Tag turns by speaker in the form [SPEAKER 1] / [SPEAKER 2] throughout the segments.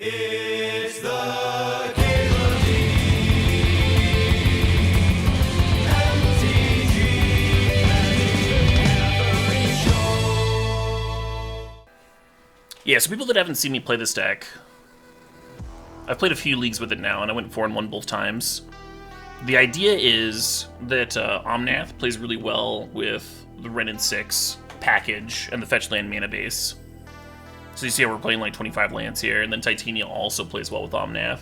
[SPEAKER 1] It's the CalebDMTG Show.
[SPEAKER 2] Yeah, so people that haven't seen me play this deck, I've played a few leagues with it now, and I went 4-1 both times. The idea is that Omnath plays really well with the Wrenn and 6 package and the fetch land mana base. So you see how we're playing like 25 lands here, and then Titania also plays well with Omnath.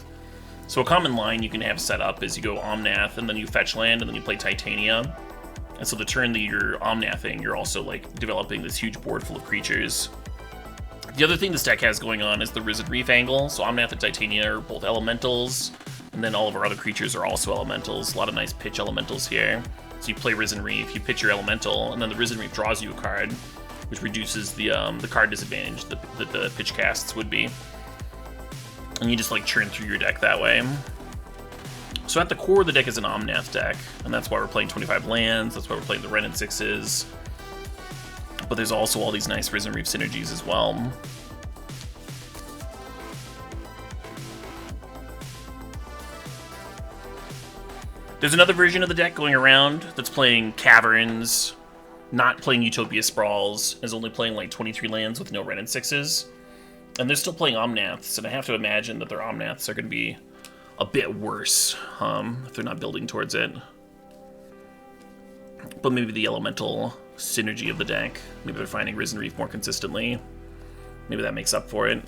[SPEAKER 2] So a common line you can have set up is you go Omnath, and then you fetch land, and then you play Titania. And so the turn that you're Omnathing, you're also like developing this huge board full of creatures. The other thing this deck has going on is the Risen Reef angle. So Omnath and Titania are both elementals, and then all of our other creatures are also elementals. A lot of nice pitch elementals here. So you play Risen Reef, you pitch your elemental, and then the Risen Reef draws you a card, which reduces the card disadvantage that the pitch casts would be. And you just like churn through your deck that way. So at the core of the deck is an Omnath deck, and that's why we're playing 25 lands, that's why we're playing the Wrenn and 6s. But there's also all these nice Risen Reef synergies as well. There's another version of the deck going around that's playing Caverns, not playing Utopia Sprawls, is only playing like 23 lands with no Wrenn and 6s. And they're still playing Omnaths, and I have to imagine that their Omnaths are going to be a bit worse if they're not building towards it. But maybe the elemental synergy of the deck, maybe they're finding Risen Reef more consistently. Maybe that makes up for it.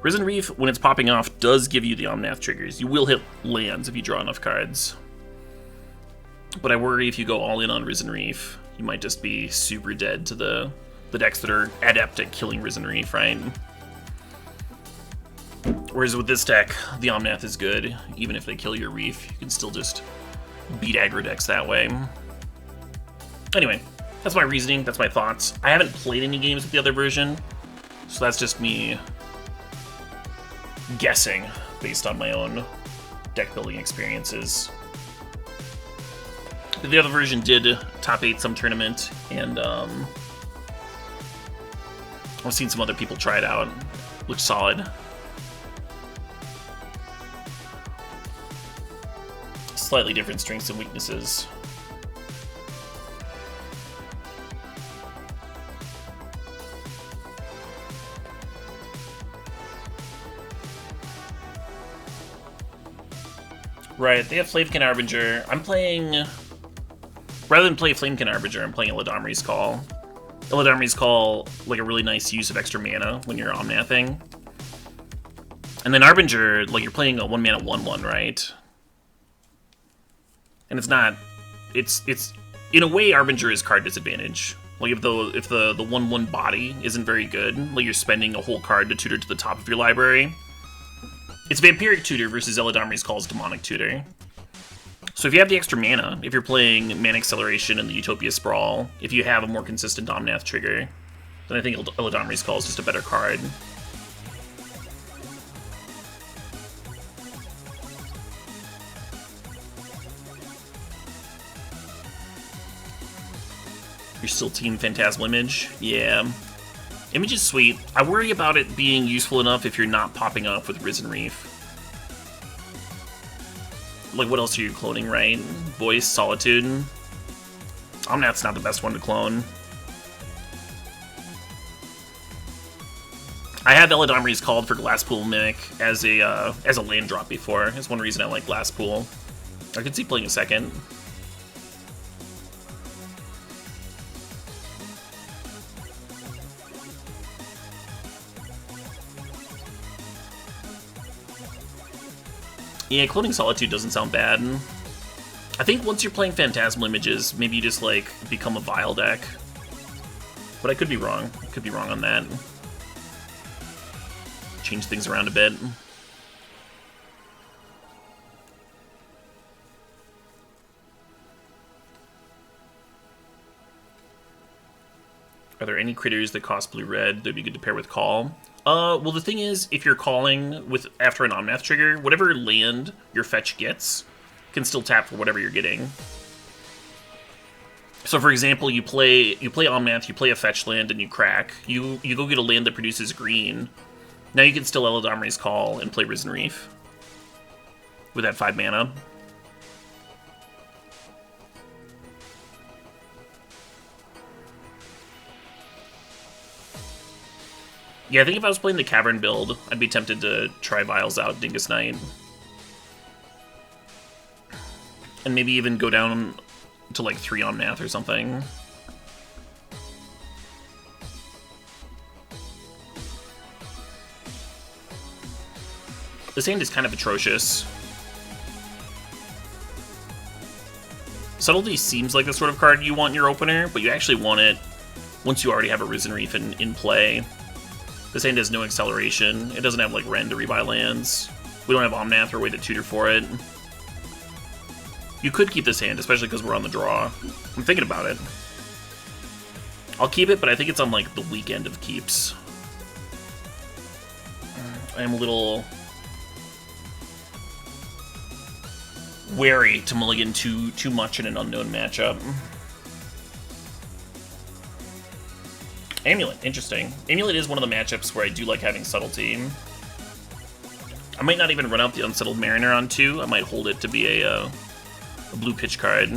[SPEAKER 2] Risen Reef, when it's popping off, does give you the Omnath triggers. You will hit lands if you draw enough cards. But I worry if you go all in on Risen Reef, you might just be super dead to the decks that are adept at killing Risen Reef, right? Whereas with this deck, the Omnath is good. Even if they kill your Reef, you can still just beat aggro decks that way. Anyway, that's my reasoning, that's my thoughts. I haven't played any games with the other version, so that's just me guessing based on my own deck building experiences. The other version did top 8 some tournament, and I've seen some other people try it out. Looks solid. Slightly different strengths and weaknesses. Right, they have Flamekin Harbinger. I'm playing... Rather than play Flamekin Harbinger, I'm playing Eladamri's Call. Eladamri's Call, like a really nice use of extra mana when you're Omnathing. And then Harbinger, like you're playing a 1-mana 1/1, right? And it's not... It's in a way, Harbinger is card disadvantage. Like if the 1/1 body isn't very good, like you're spending a whole card to tutor to the top of your library. It's Vampiric Tutor versus Eladamri's Call's Demonic Tutor. So if you have the extra mana, if you're playing Mana Acceleration and the Utopia Sprawl, if you have a more consistent Omnath trigger, then I think Eladamri's Call is just a better card. You're still Team Phantasmal Image? Yeah. Image is sweet. I worry about it being useful enough if you're not popping off with Risen Reef. Like, what else are you cloning, right? Voice, Solitude. Omnath's not the best one to clone. I have Eladamri's Called for Glasspool Mimic as a land drop before. That's one reason I like Glasspool. I could see playing a second. Yeah, cloning Solitude doesn't sound bad. I think once you're playing Phantasmal Images, maybe you just, like, become a Vile deck. But I could be wrong. I could be wrong on that. Change things around a bit. Are there any critters that cost blue-red that'd be good to pair with Call? Well, the thing is, if you're calling with after an Omnath trigger, whatever land your fetch gets can still tap for whatever you're getting. So, for example, you play Omnath, you play a fetch land, and you crack. You go get a land that produces green, Now you can still Eladamri's Call and play Risen Reef with that 5 mana. Yeah, I think if I was playing the Cavern build, I'd be tempted to try Vials out Dingus Knight. And maybe even go down to like 3 Omnath or something. This hand is kind of atrocious. Subtlety seems like the sort of card you want in your opener, but you actually want it once you already have a Risen Reef in play. This hand has no acceleration. It doesn't have like Ren to rebuy lands. We don't have Omnath or a way to tutor for it. You could keep this hand, especially because we're on the draw. I'm thinking about it. I'll keep it, but I think it's on like the weak end of keeps. I am a little wary to mulligan too much in an unknown matchup. Amulet, interesting. Amulet is one of the matchups where I do like having Subtlety. I might not even run out the Unsettled Mariner on 2. I might hold it to be a blue pitch card.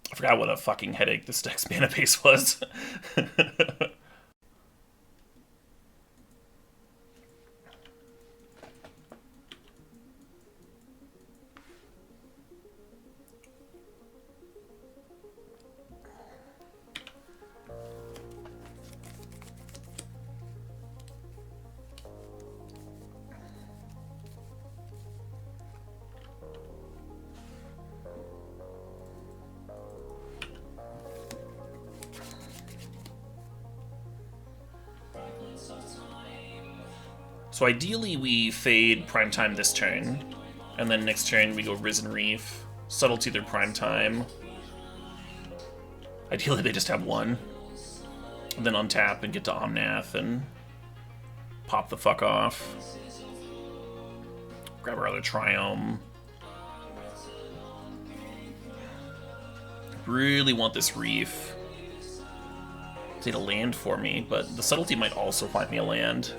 [SPEAKER 2] I forgot what a fucking headache this deck's mana base was. So ideally we fade Primetime this turn, and then next turn we go Risen Reef, Subtlety their Primetime. Ideally they just have one. And then untap and get to Omnath and pop the fuck off. Grab our other Triome. Really want this Reef. It's a land for me, but the Subtlety might also find me a land.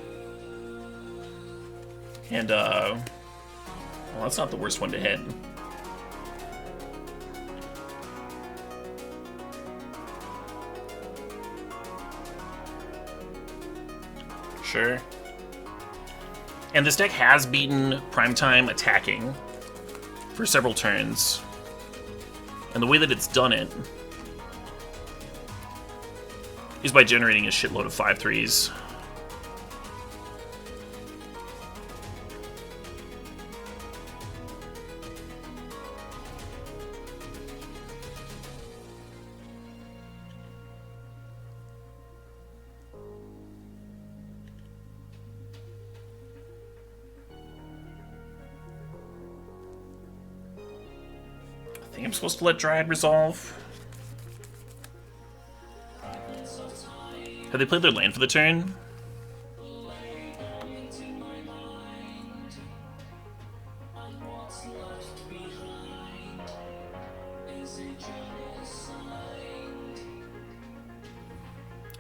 [SPEAKER 2] And, well, that's not the worst one to hit. Sure. And this deck has beaten Primetime attacking for several turns. And the way that it's done it is by generating a shitload of 5/3s. I think I'm supposed to let Dryad resolve. Have they played their land for the turn?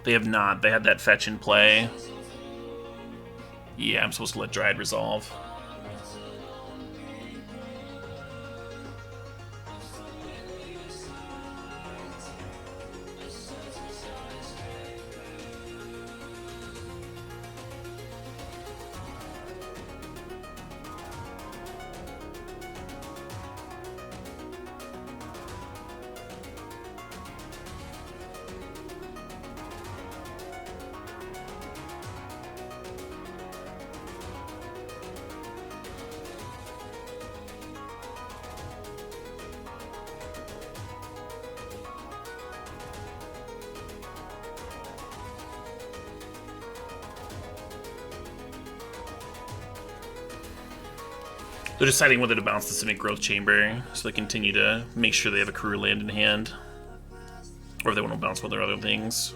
[SPEAKER 2] They have not. They had that fetch in play. Yeah, I'm supposed to let Dryad resolve. They're deciding whether to bounce the Simic Growth Chamber, so they continue to make sure they have a career land in hand. Or if they want to bounce one of their other things.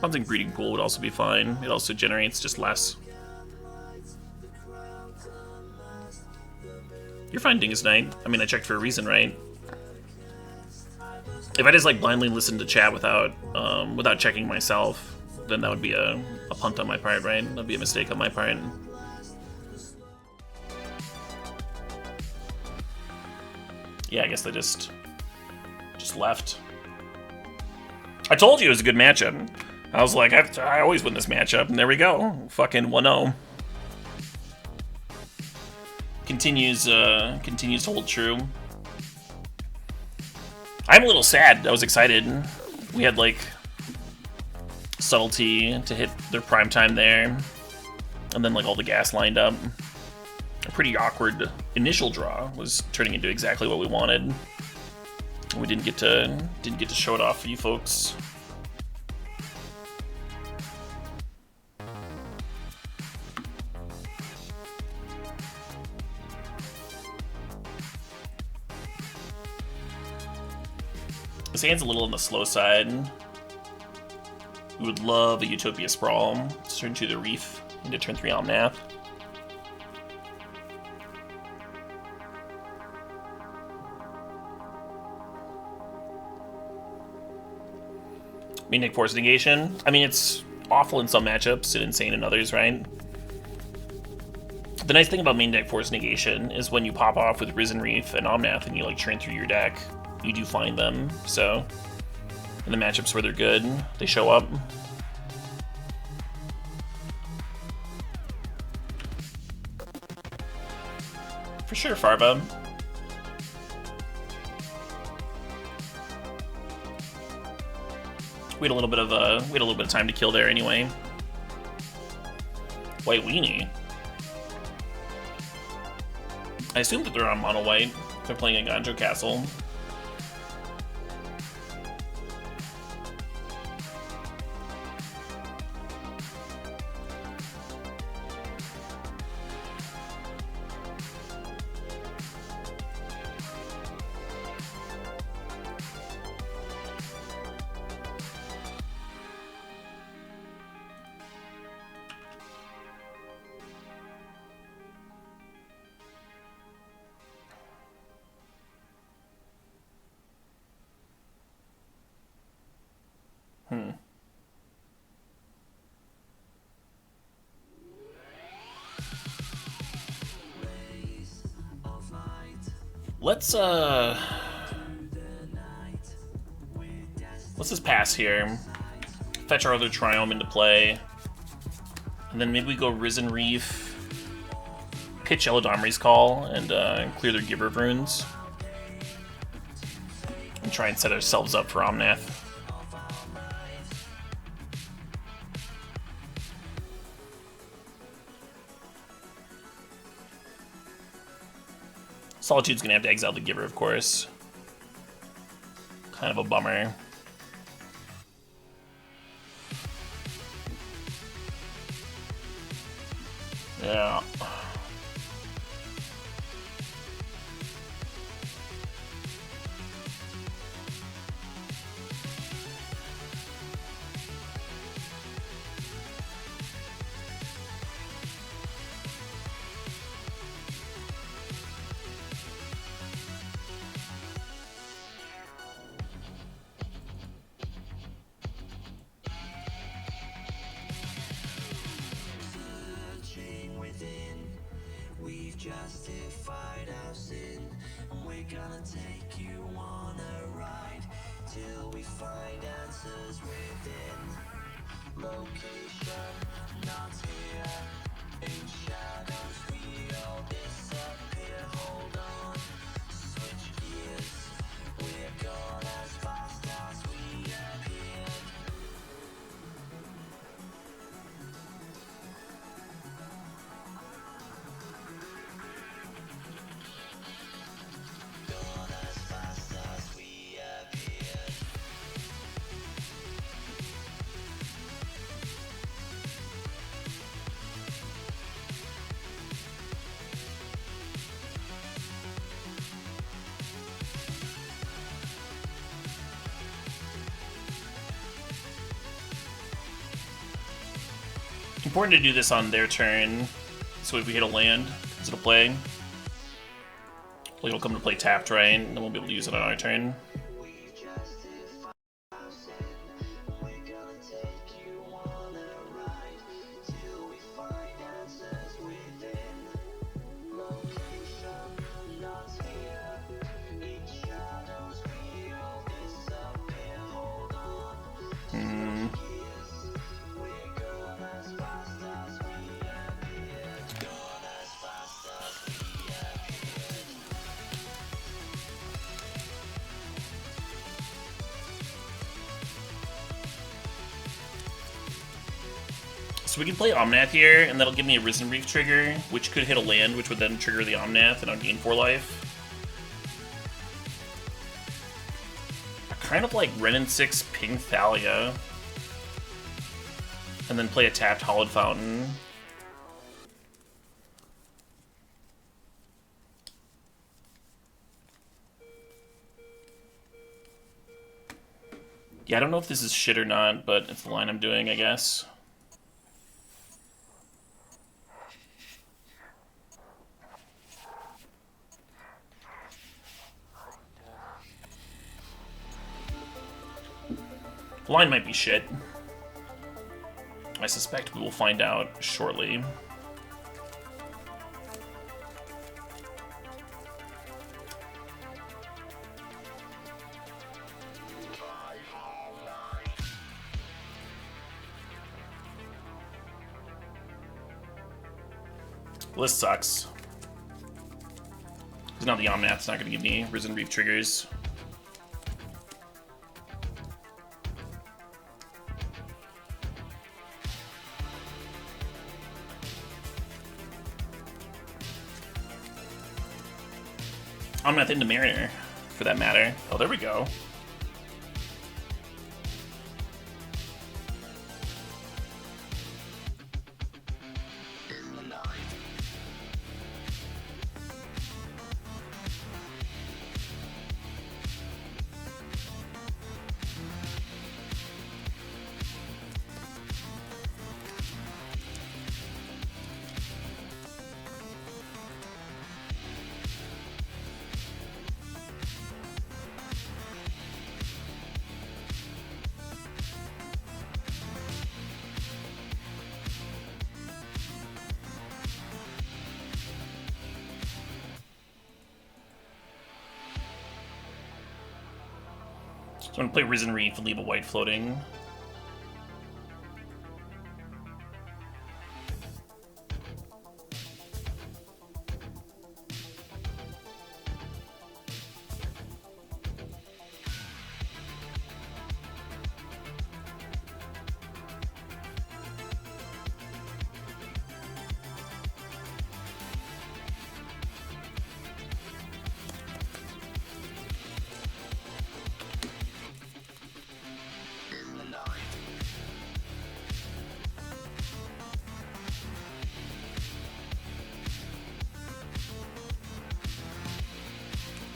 [SPEAKER 2] Something breeding pool would also be fine. It also generates just less. You're fine, Dingus Knight. I mean, I checked for a reason, right? If I just like blindly listened to chat without checking myself, then that would be a punt on my part, right? That'd be a mistake on my part. Yeah, I guess they just left. I told you it was a good matchup. I was like, I always win this matchup, and there we go. Fucking 1-0. Continues to hold true. I'm a little sad. I was excited. We had like subtlety to hit their prime time there, and then like all the gas lined up. A pretty awkward initial draw was turning into exactly what we wanted. We didn't get to show it off for you folks. This hand's a little on the slow side. We would love a Utopia Sprawl. Turn 2 the Reef into turn 3 Omnath. Main deck Force Negation. I mean, it's awful in some matchups and insane in others, right? The nice thing about main deck Force Negation is when you pop off with Risen Reef and Omnath and you like train through your deck, you do find them. So in the matchups where they're good, they show up. For sure, Farva. We had a little bit of time to kill there anyway. White Weenie. I assume that they're on mono white if they're playing a Ganjo Castle. Let's just pass here. Fetch our other Triome into play. And then maybe we go Risen Reef, pitch Elodomri's Call, and clear their Giver of Runes. And try and set ourselves up for Omnath. Solitude's gonna have to exile the Giver, of course. Kind of a bummer. Yeah.
[SPEAKER 1] Justified our sin, and we're gonna take you on a ride till we find answers within. Location not here, in shadows we all disappear. Hold on, switch gears, we're gone as fast as we appeared.
[SPEAKER 2] important to do this on their turn, so if we hit a land instead of play, it'll come to play tapped, right? And then we'll be able to use it on our turn. So we can play Omnath here, and that'll give me a Risen Reef trigger, which could hit a land, which would then trigger the Omnath, and I'll gain 4 life. I kind of like Wrenn and 6 Ping Thalia, and then play a tapped Hallowed Fountain. Yeah, I don't know if this is shit or not, but it's the line I'm doing, I guess. The line might be shit. I suspect we will find out shortly. Well, this sucks. Because now the Omnath's not going to give me Risen Reef triggers. Omnath into Mariner, for that matter. Oh, there we go. So I'm going to play Risen Reef and leave a white floating.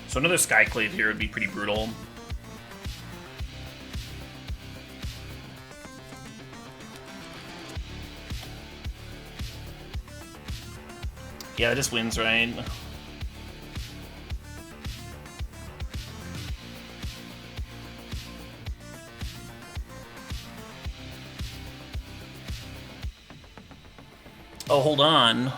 [SPEAKER 2] So another Skyclave here would be pretty brutal. Yeah, this wins, right? Oh, hold on.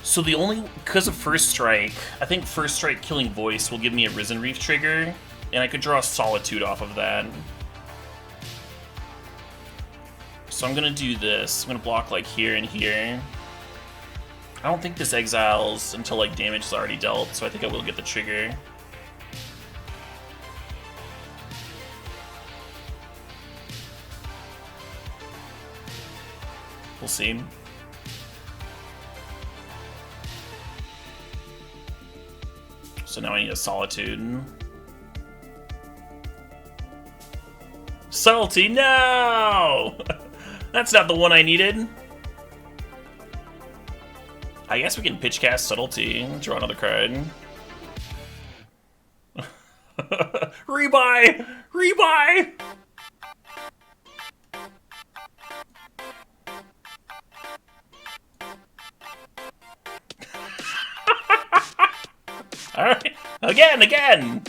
[SPEAKER 2] So the only, because of First Strike, I think First Strike Killing Voice will give me a Risen Reef trigger, and I could draw Solitude off of that. So I'm gonna do this. I'm gonna block like here and here. I don't think this exiles until like damage is already dealt, so I think I will get the trigger. We'll see. So now I need a Solitude. Subtlety, no! That's not the one I needed. I guess we can pitch cast Subtlety. Draw another card. Rebuy! Rebuy! Alright. Again! Again!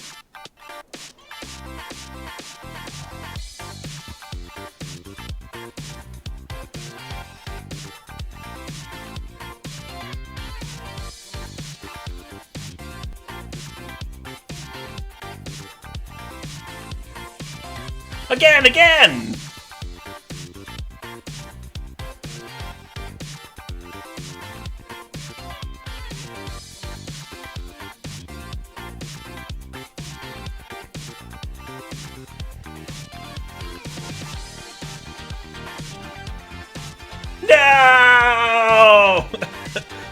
[SPEAKER 2] No!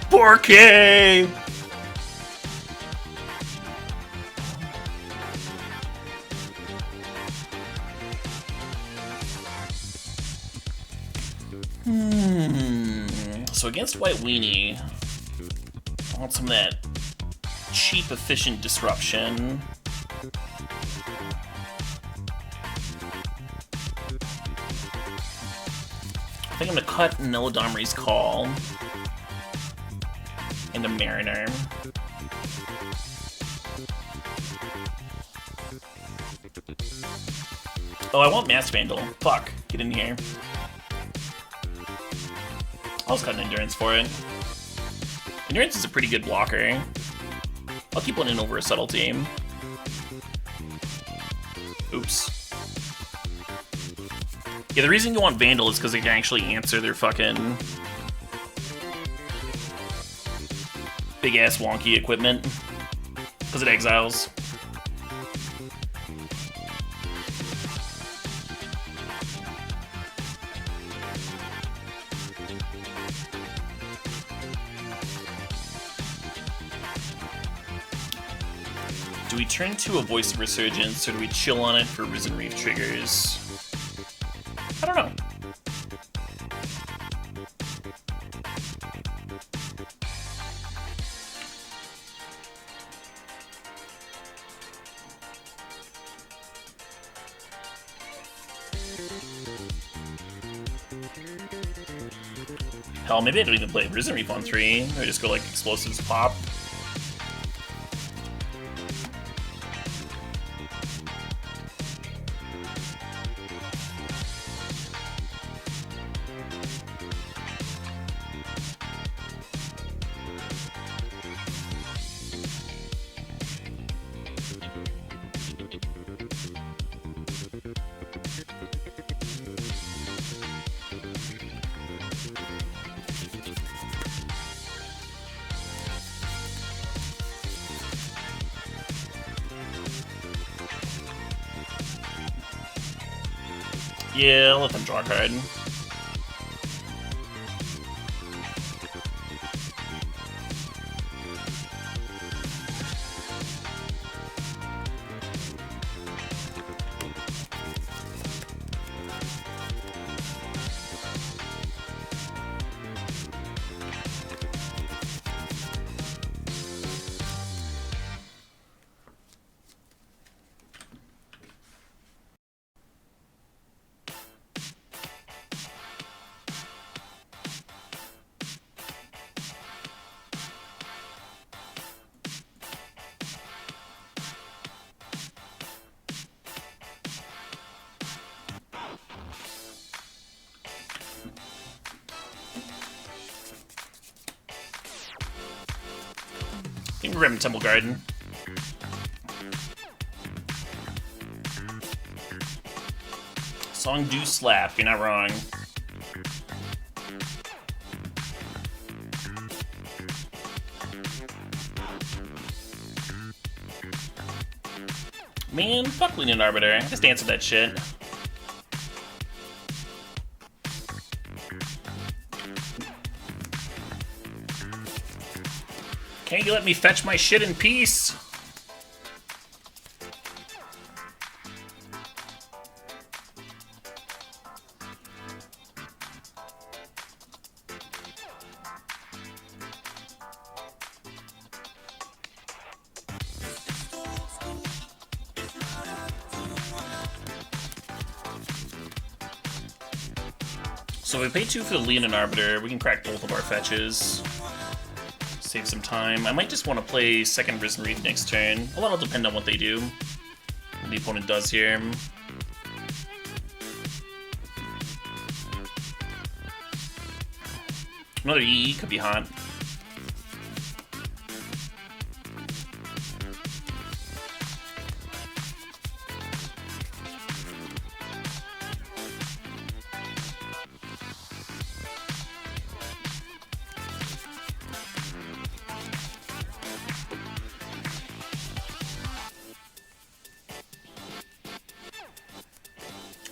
[SPEAKER 2] Porky! So against White Weenie, I want some of that cheap, efficient disruption. I think I'm gonna cut Nelodamri's Call into Mariner. Oh, I want Masked Vandal. Fuck. Get in here. I'll just cut an Endurance for it. Endurance is a pretty good blocker. I'll keep one in over a Subtlety. Oops. Yeah, the reason you want Vandal is because they can actually answer their fucking big-ass wonky equipment. Because it exiles. Do we turn to a Voice of Resurgence, or do we chill on it for Risen Reef triggers? I don't know. Hell, maybe I don't even play Risen Reef on 3. Or just go like Explosives Pop. Yeah, I'll let them draw a card. You can grab him Temple Garden. Song do slap, you're not wrong. Man, fuck Lenient Arbiter. Just answer that shit. Can't you let me fetch my shit in peace? So if we pay 2 for the Leonin Arbiter, we can crack both of our fetches. Save some time. I might just want to play second Risen Reef next turn. A lot will depend on what they do. What the opponent does here. Another EE could be hot.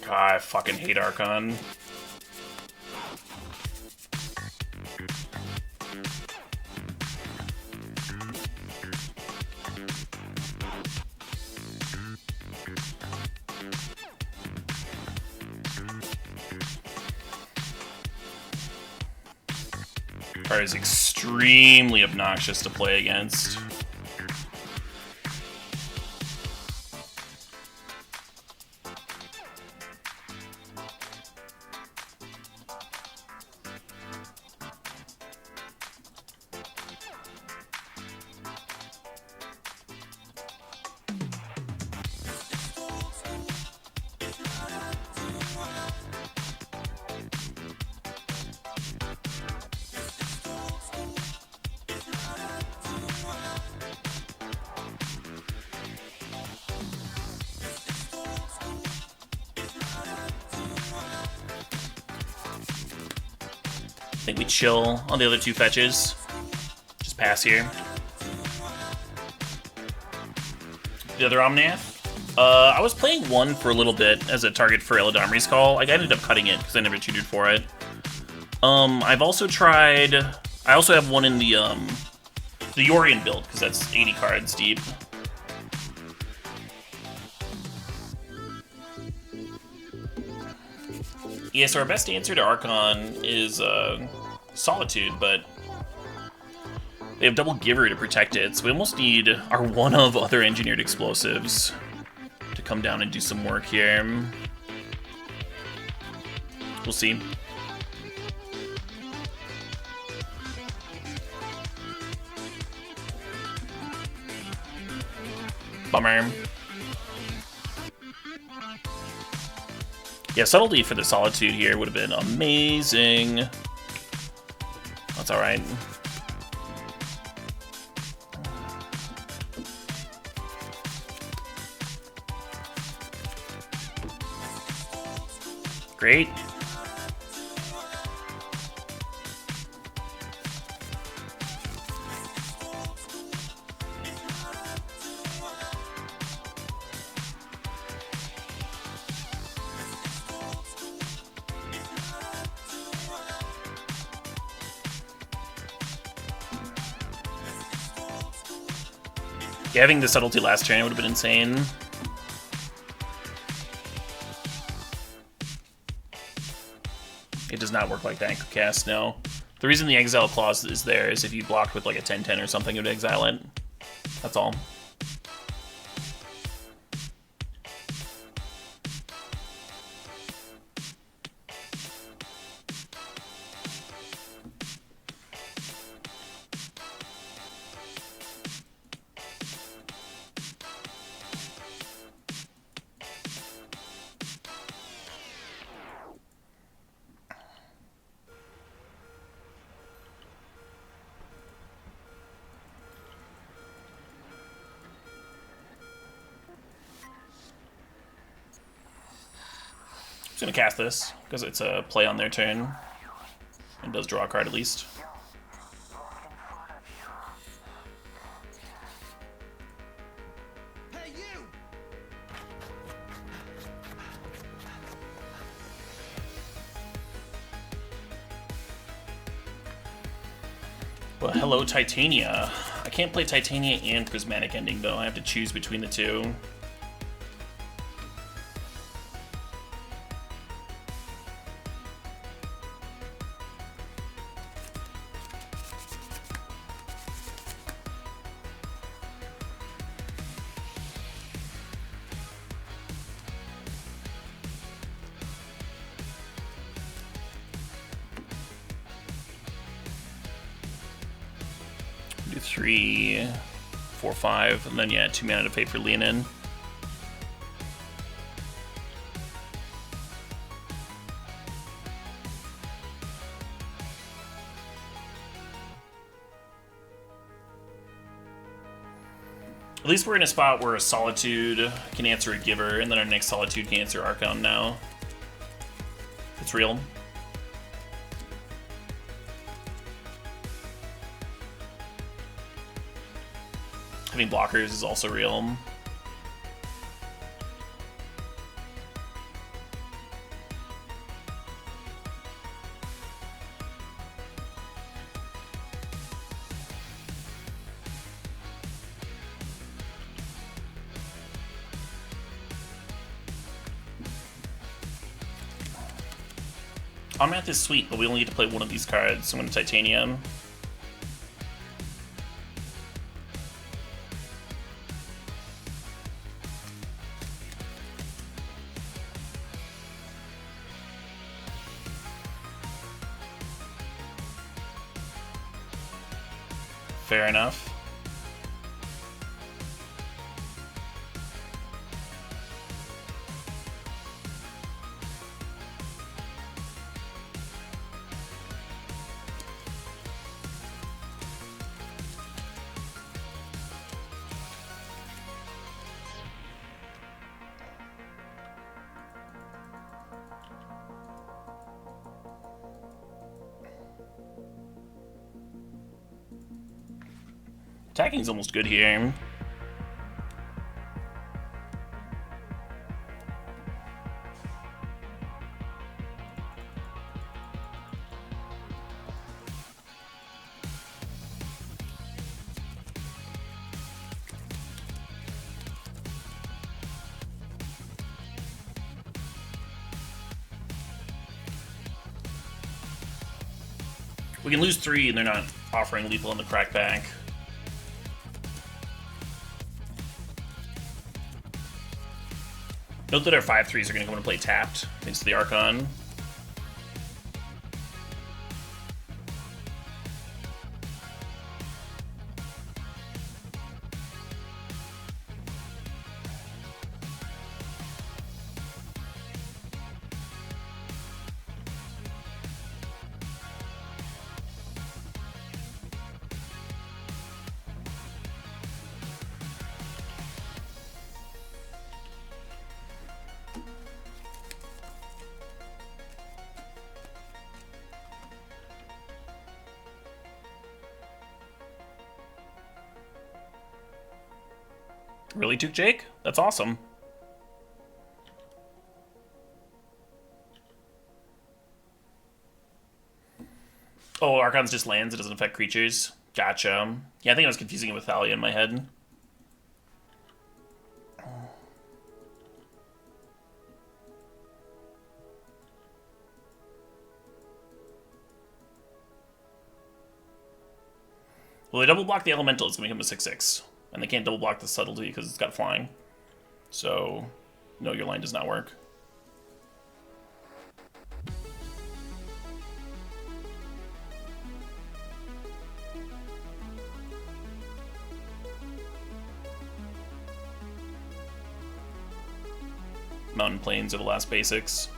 [SPEAKER 2] God, I fucking hate Archon. Card is extremely obnoxious to play against. I think we chill on the other 2 fetches. Just pass here. The other Omnath? I was playing 1 for a little bit as a target for Eladamri's Call. I ended up cutting it because I never tutored for it. I've also tried... I also have 1 in the Yorion build, because that's 80 cards deep. Yeah, so our best answer to Archon is Solitude, but they have double Giver to protect it, so we almost need our one of other engineered explosives to come down and do some work here. We'll see. Bummer. Yeah, Subtlety for the Solitude here would have been amazing. That's alright. Great. Yeah, having the Subtlety last turn would have been insane. It does not work like that in Cast, no. The reason the Exile clause is there is if you blocked with like a 10-10 or something, it would exile it. That's all. I'm just gonna cast this, because it's a play on their turn. And does draw a card at least.
[SPEAKER 1] Hey, you!
[SPEAKER 2] Well, hello, Titania. I can't play Titania and Prismatic Ending, though. I have to choose between the two. 3, 4, 5, and then yeah, 2 mana to pay for Leonin. At least we're in a spot where a Solitude can answer a Giver, and then our next Solitude can answer Archon now. It's real. Having blockers is also real. Omnath is sweet, but we only get to play one of these cards, so I'm going to Titanium. Fair enough. Attacking's almost good here. We can lose 3 and they're not offering lethal in the crackback. Note that our 5/3s are going to come into play tapped, thanks to the Archon. Really took Jake? That's awesome. Oh, Archon's just lands, it doesn't affect creatures. Gotcha. Yeah, I think I was confusing it with Thalia in my head. Well, they double block the Elemental, it's going to become a 6/6. And they can't double block the Subtlety because it's got flying. So, no, your line does not work. Mountain Plains are the last basics.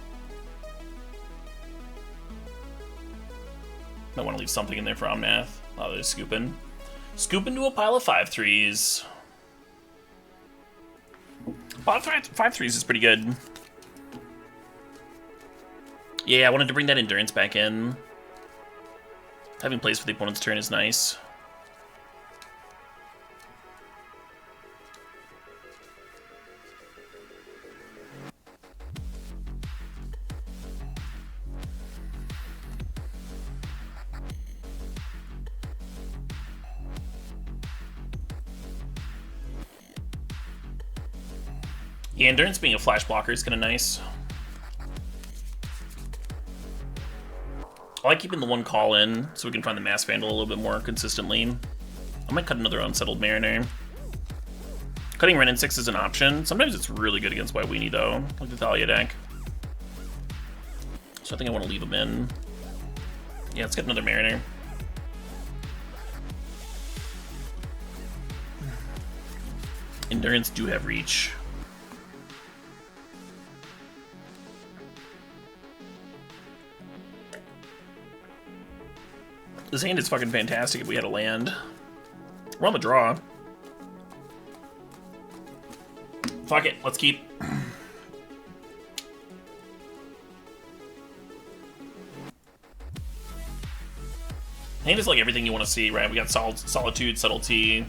[SPEAKER 2] Might want to leave something in there for Omnath. Oh, they're scooping. Scoop into a pile of 5/3s. Pile of 5/3s is pretty good. Yeah, I wanted to bring that endurance back in. Having plays for the opponent's turn is nice. Yeah, endurance being a flash blocker is kind of nice. I like keeping the one call in so we can find the Mass Vandal a little bit more consistently. I might cut another Unsettled Mariner. Cutting Ren and 6 is an option. Sometimes it's really good against White Weenie though, like the Thalia deck. So I think I want to leave them in. Yeah, let's get another Mariner. Their ints do have reach. This hand is fucking fantastic if we had a land. We're on the draw. Fuck it, let's keep. Hand is like everything you want to see, right? We got Solitude, Subtlety,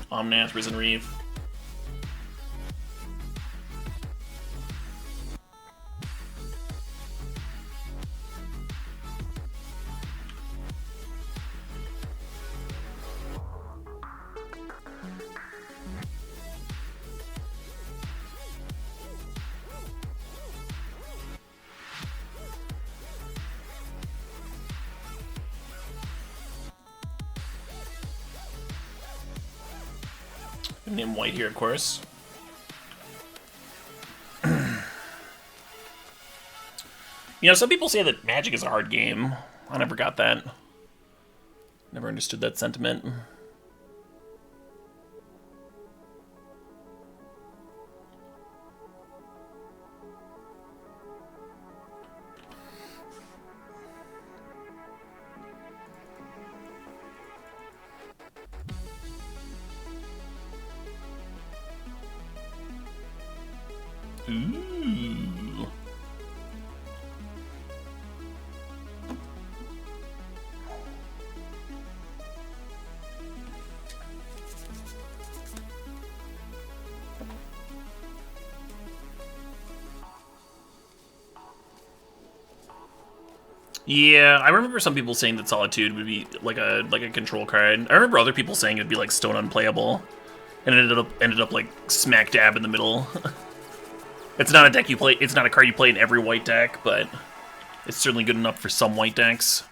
[SPEAKER 2] Omnath, Risen Reef. Name white here, of course. You know, some people say that Magic is a hard game. I never got that. Never understood that sentiment. Ooh. Yeah, I remember some people saying that Solitude would be like a control card. I remember other people saying it'd be like stone unplayable, and it ended up like smack dab in the middle. It's not a deck you play. It's not a card you play in every white deck, but it's certainly good enough for some white decks.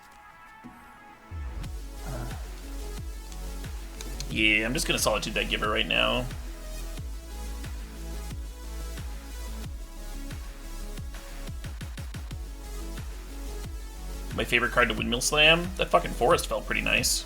[SPEAKER 2] Yeah, I'm just gonna Solitude that Giver right now. My favorite card to Windmill Slam? That fucking Forest felt pretty nice.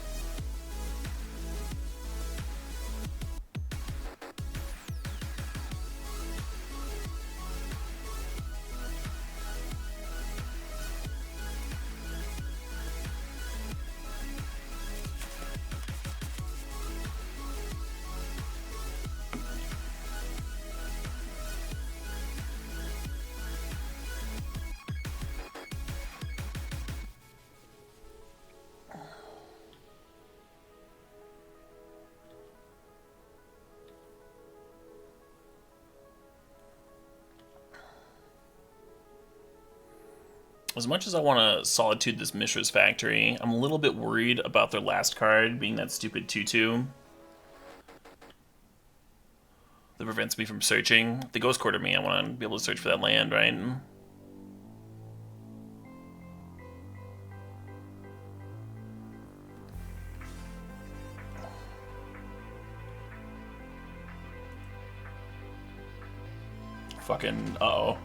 [SPEAKER 2] As much as I want to Solitude this Mishra's Factory, I'm a little bit worried about their last card being that stupid 2/2. That prevents me from searching. If they Ghost Quarter me, I want to be able to search for that land, right? Fucking, uh-oh.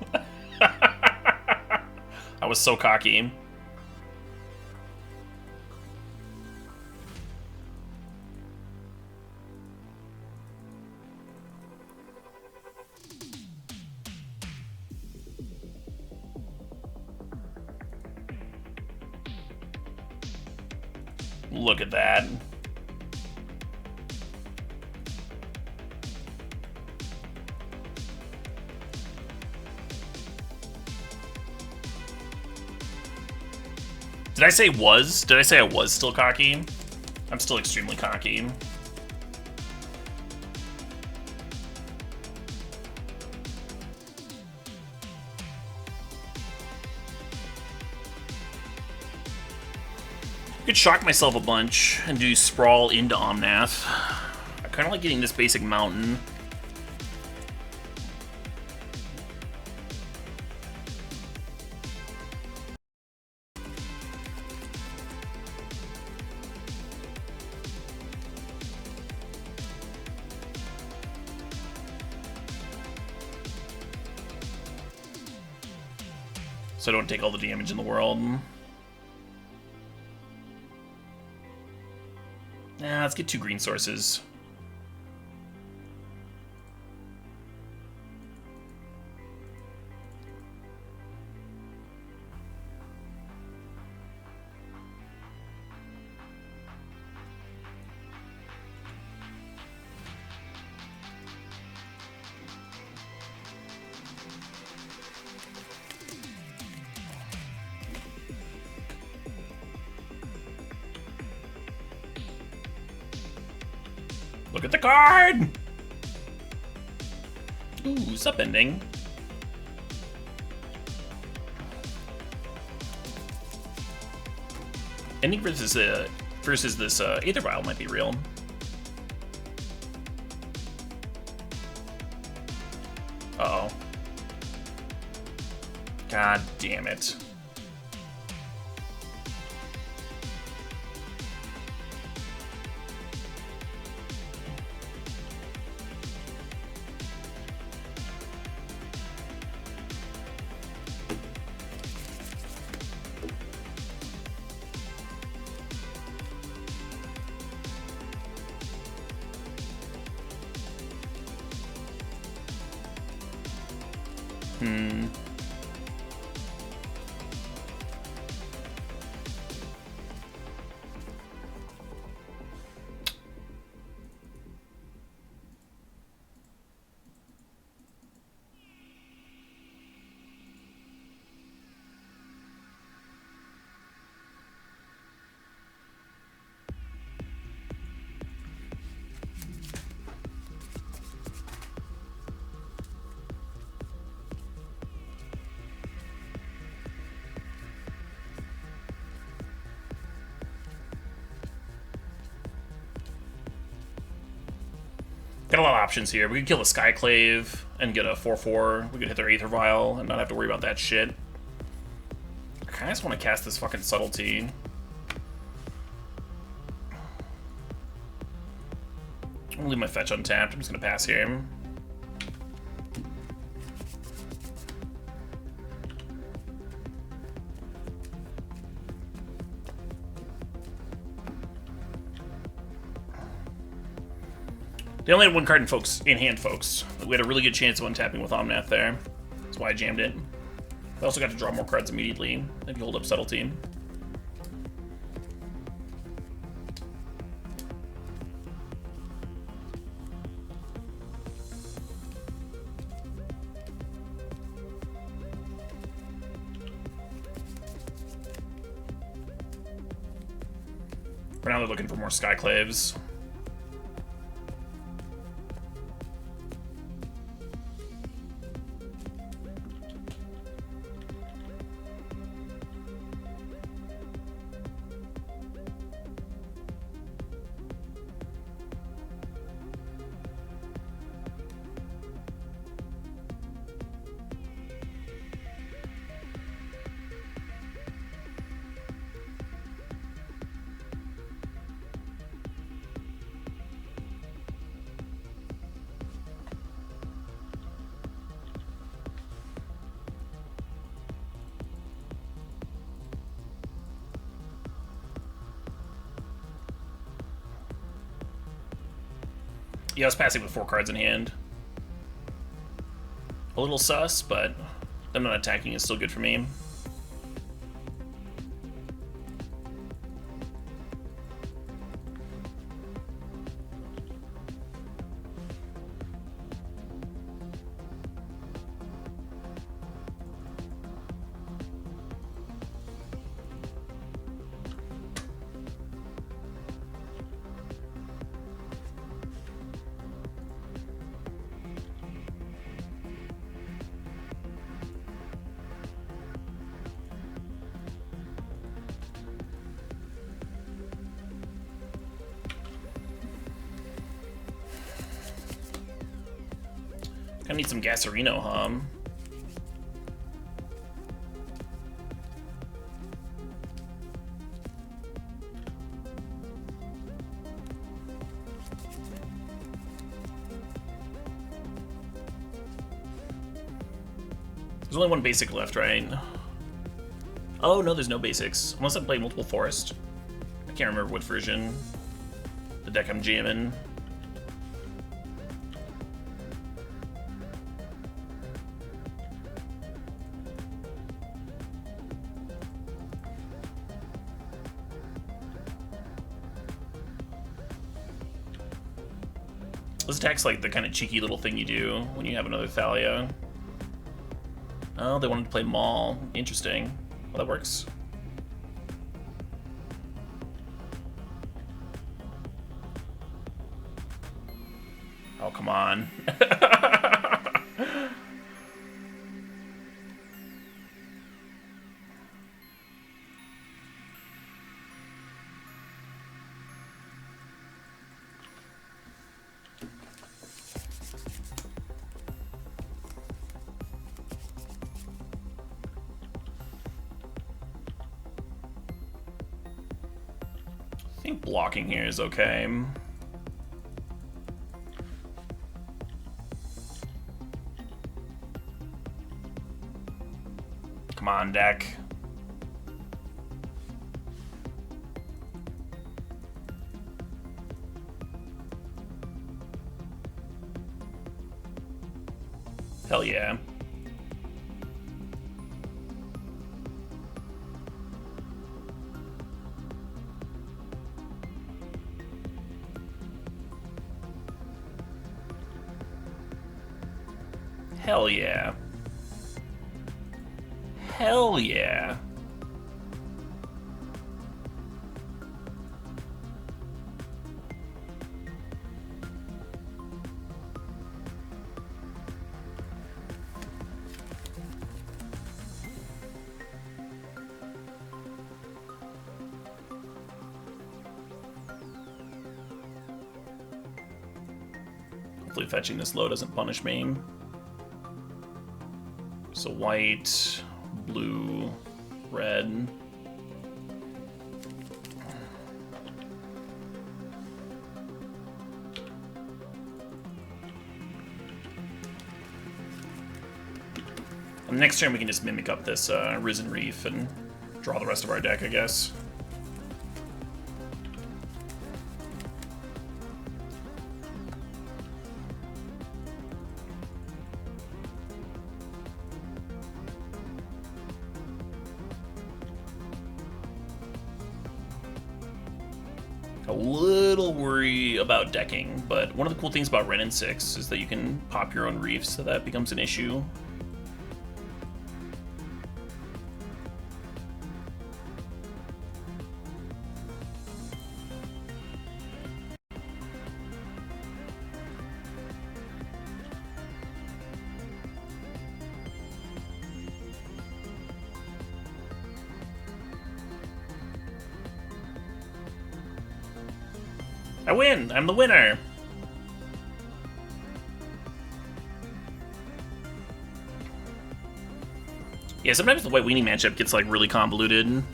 [SPEAKER 2] I was so cocky. Look at that. Did I say was? Did I say I was still cocky? I'm still extremely cocky. I could shock myself a bunch and do Sprawl into Omnath. I kind of like getting this basic mountain. So I don't take all the damage in the world. Nah, let's get 2 green sources. Look at the card! Ooh, sup ending. Ending versus this Aether Vial might be real. Uh-oh. God damn it. Got a lot of options here. We could kill a Skyclave and get a 4/4. We could hit their Aether Vial and not have to worry about that shit. I kinda just want to cast this fucking Subtlety. I'm gonna leave my fetch untapped. I'm just gonna pass here. They only had one card in hand, folks. We had a really good chance of untapping with Omnath there. That's why I jammed it. I also got to draw more cards immediately. Maybe hold up Subtlety. For now, they're looking for more Skyclaves. Yeah, I was passing with 4 cards in hand. A little sus, but them not attacking is still good for me. I need some Gasserino, huh? There's only one basic left, right? Oh, no, there's no basics. Unless I play multiple forest. I can't remember what version. The deck I'm jamming. This attack's like the kind of cheeky little thing you do when you have another Thalia. Oh, they wanted to play Maul. Interesting. Well, that works. Oh, come on. I think blocking here is okay. Come on, deck. Hell yeah. Hell yeah. Hell yeah. Hopefully fetching this low doesn't punish me. So white, blue, red. And next turn we can just mimic up this Risen Reef and draw the rest of our deck, I guess. A little worry about decking, but one of the cool things about Ren and 6 is that you can pop your own reefs, so that becomes an issue. I win! I'm the winner! Yeah, sometimes the white weenie matchup gets like really convoluted.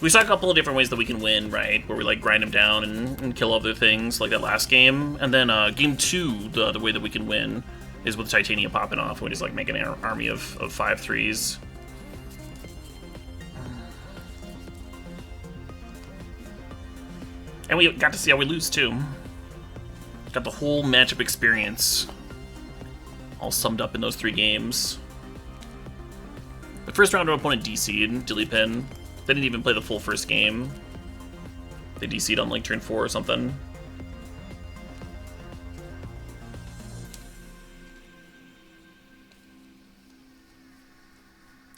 [SPEAKER 2] We saw a couple of different ways that we can win, right? Where we like grind them down and kill other things, like that last game. And then game 2, the way that we can win is with Titania popping off. We just like make an army of 5/3s. And we got to see how we lose, too. Got the whole matchup experience all summed up in those 3 games. The first round, our opponent DC'd, Dillypin. They didn't even play the full first game. They DC'd on, like, turn 4 or something.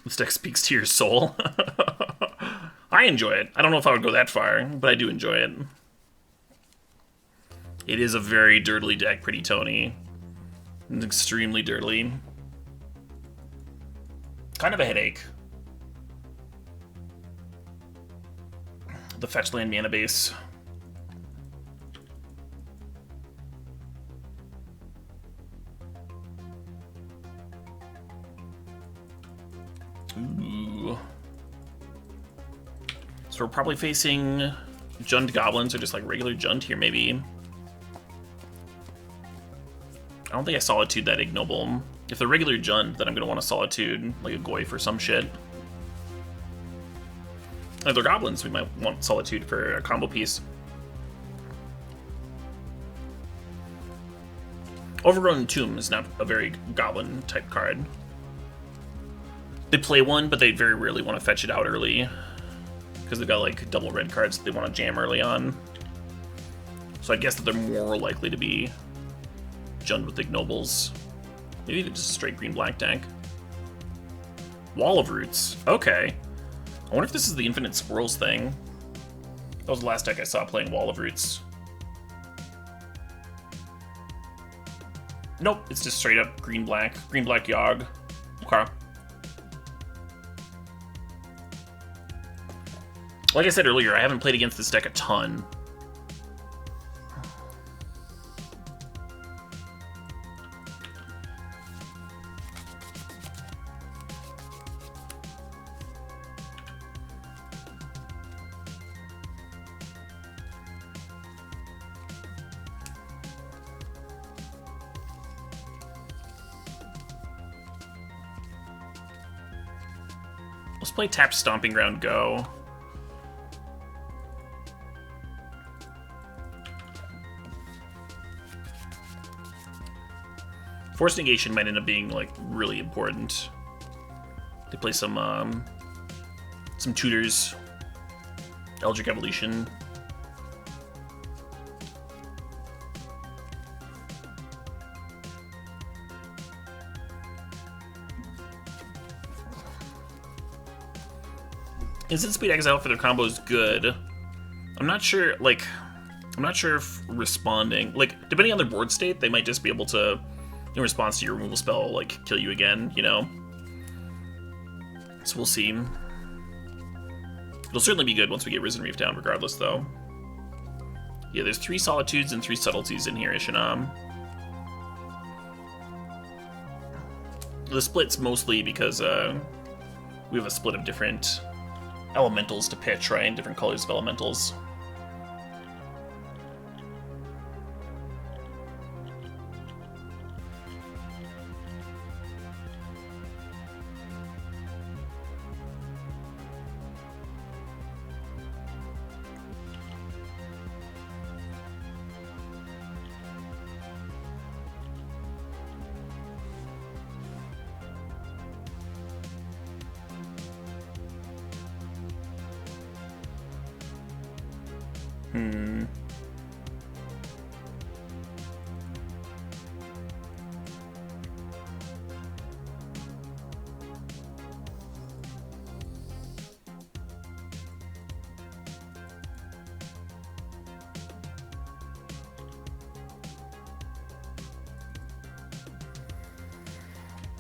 [SPEAKER 2] This deck speaks to your soul. I enjoy it. I don't know if I would go that far, but I do enjoy it. It is a very dirtly deck, Pretty Tony. It's extremely dirtly. Kind of a headache. The fetch land mana base. Ooh. So we're probably facing Jund Goblins or just like regular Jund here, maybe. I don't think I Solitude that ignoble. If they're regular Jund, then I'm gonna want to Solitude, like a Goyf or some shit. If they're Goblins, we might want Solitude for a combo piece. Overgrown Tomb is not a very Goblin type card. They play one, but they very rarely want to fetch it out early. Because they've got like double red cards that they want to jam early on. So I guess that they're more likely to be Jund with Ignobles. Maybe even just a straight green-black deck. Wall of Roots. Okay. I wonder if this is the Infinite Squirrels thing. That was the last deck I saw playing Wall of Roots. Nope, it's just straight up green-black. Green-black Yogg. Okay. Like I said earlier, I haven't played against this deck a ton. Let's play Tap Stomping Ground Go. Force Negation might end up being, like, really important. They play some tutors. Eldritch Evolution. Instant Speed Exile for their combo is good. I'm not sure, like, I'm not sure if responding, like, depending on their board state, they might just be able to, in response to your removal spell, like, kill you again, you know? So we'll see. It'll certainly be good once we get Risen Reef down, regardless, though. Yeah, there's 3 Solitudes and 3 Subtleties in here, Ishanam. The split's mostly because we have a split of different elementals to pitch, right? Different colors of elementals.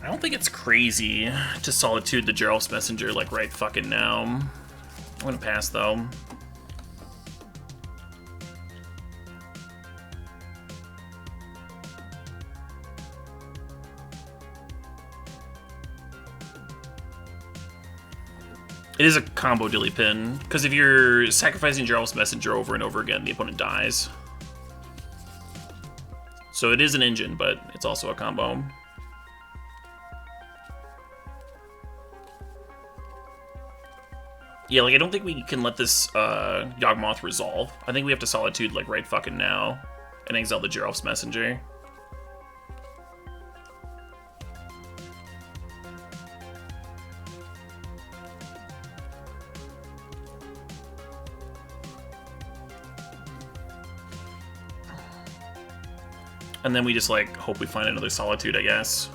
[SPEAKER 2] I don't think it's crazy to Solitude the Geralf's Messenger, like, right fucking now. I'm gonna pass, though. It is a combo dilly pin, because if you're sacrificing Geralf's Messenger over and over again, the opponent dies. So it is an engine, but it's also a combo. Yeah, like, I don't think we can let this Yawgmoth resolve. I think we have to Solitude, like, right fucking now and exile the Geralf's Messenger. And then we just, like, hope we find another Solitude, I guess.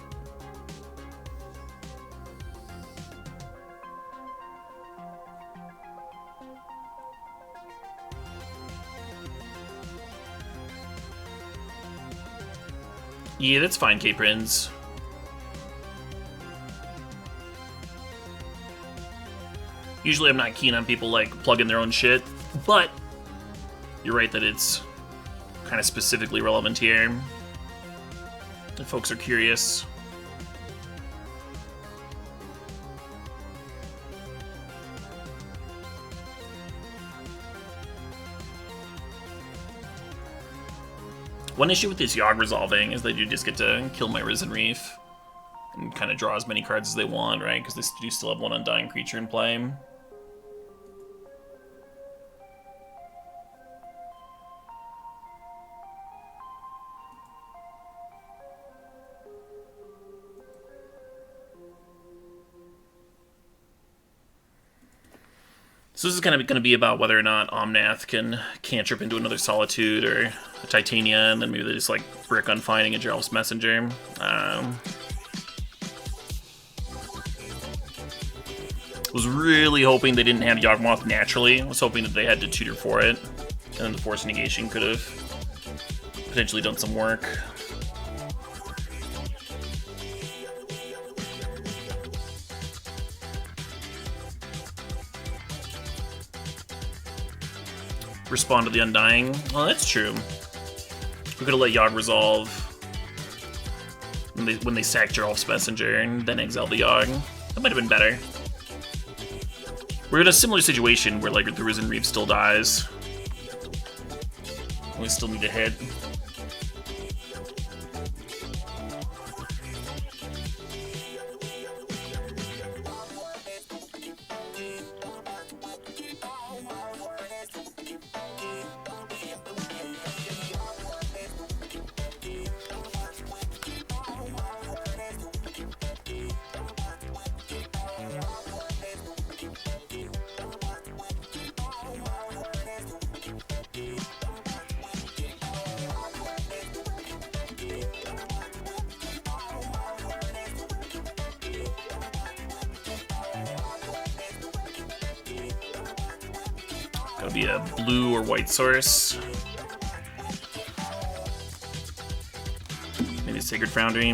[SPEAKER 2] Yeah, that's fine, K-Prinz. Usually I'm not keen on people, like, plugging their own shit, but you're right that it's kind of specifically relevant here. If folks are curious. One issue with this Yogg resolving is they do just get to kill my Risen Reef and kind of draw as many cards as they want, right? Because they do still have one Undying Creature in play. So this is kind of going to be about whether or not Omnath can cantrip into another Solitude or a Titania, and then maybe they just, like, brick on finding a Geralf's Messenger. Was really hoping they didn't have Yawgmoth naturally. I was hoping that they had to tutor for it, and then the Force Negation could have potentially done some work. respond to the Undying. Well, that's true. We could have let Yogg resolve when they sacked Geralf's Messenger and then exiled the Yogg. That might have been better. We're in a similar situation where like the Risen Reef still dies. We still need to hit. Gotta be a blue or white source. Maybe a Sacred Foundry.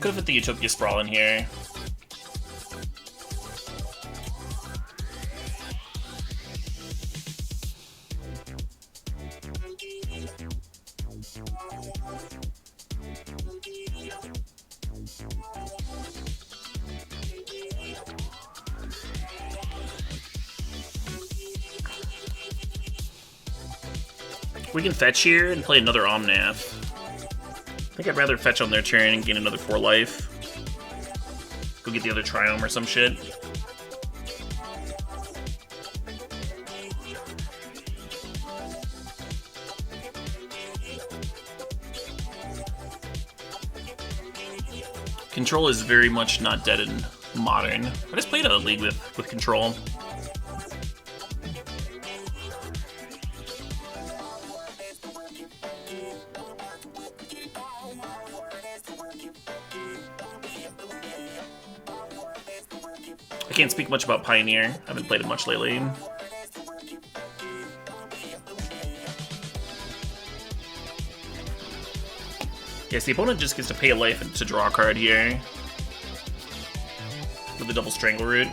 [SPEAKER 2] Could have put the Utopia Sprawl in here. We can fetch here and play another Omnath. I think I'd rather fetch on their turn and gain another 4 life. Go get the other Triome or some shit. Control is very much not dead in Modern. I just played a league with Control. I can't speak much about Pioneer. I haven't played it much lately. Yes, the opponent just gets to pay a life and to draw a card here. With the double Strangle Root.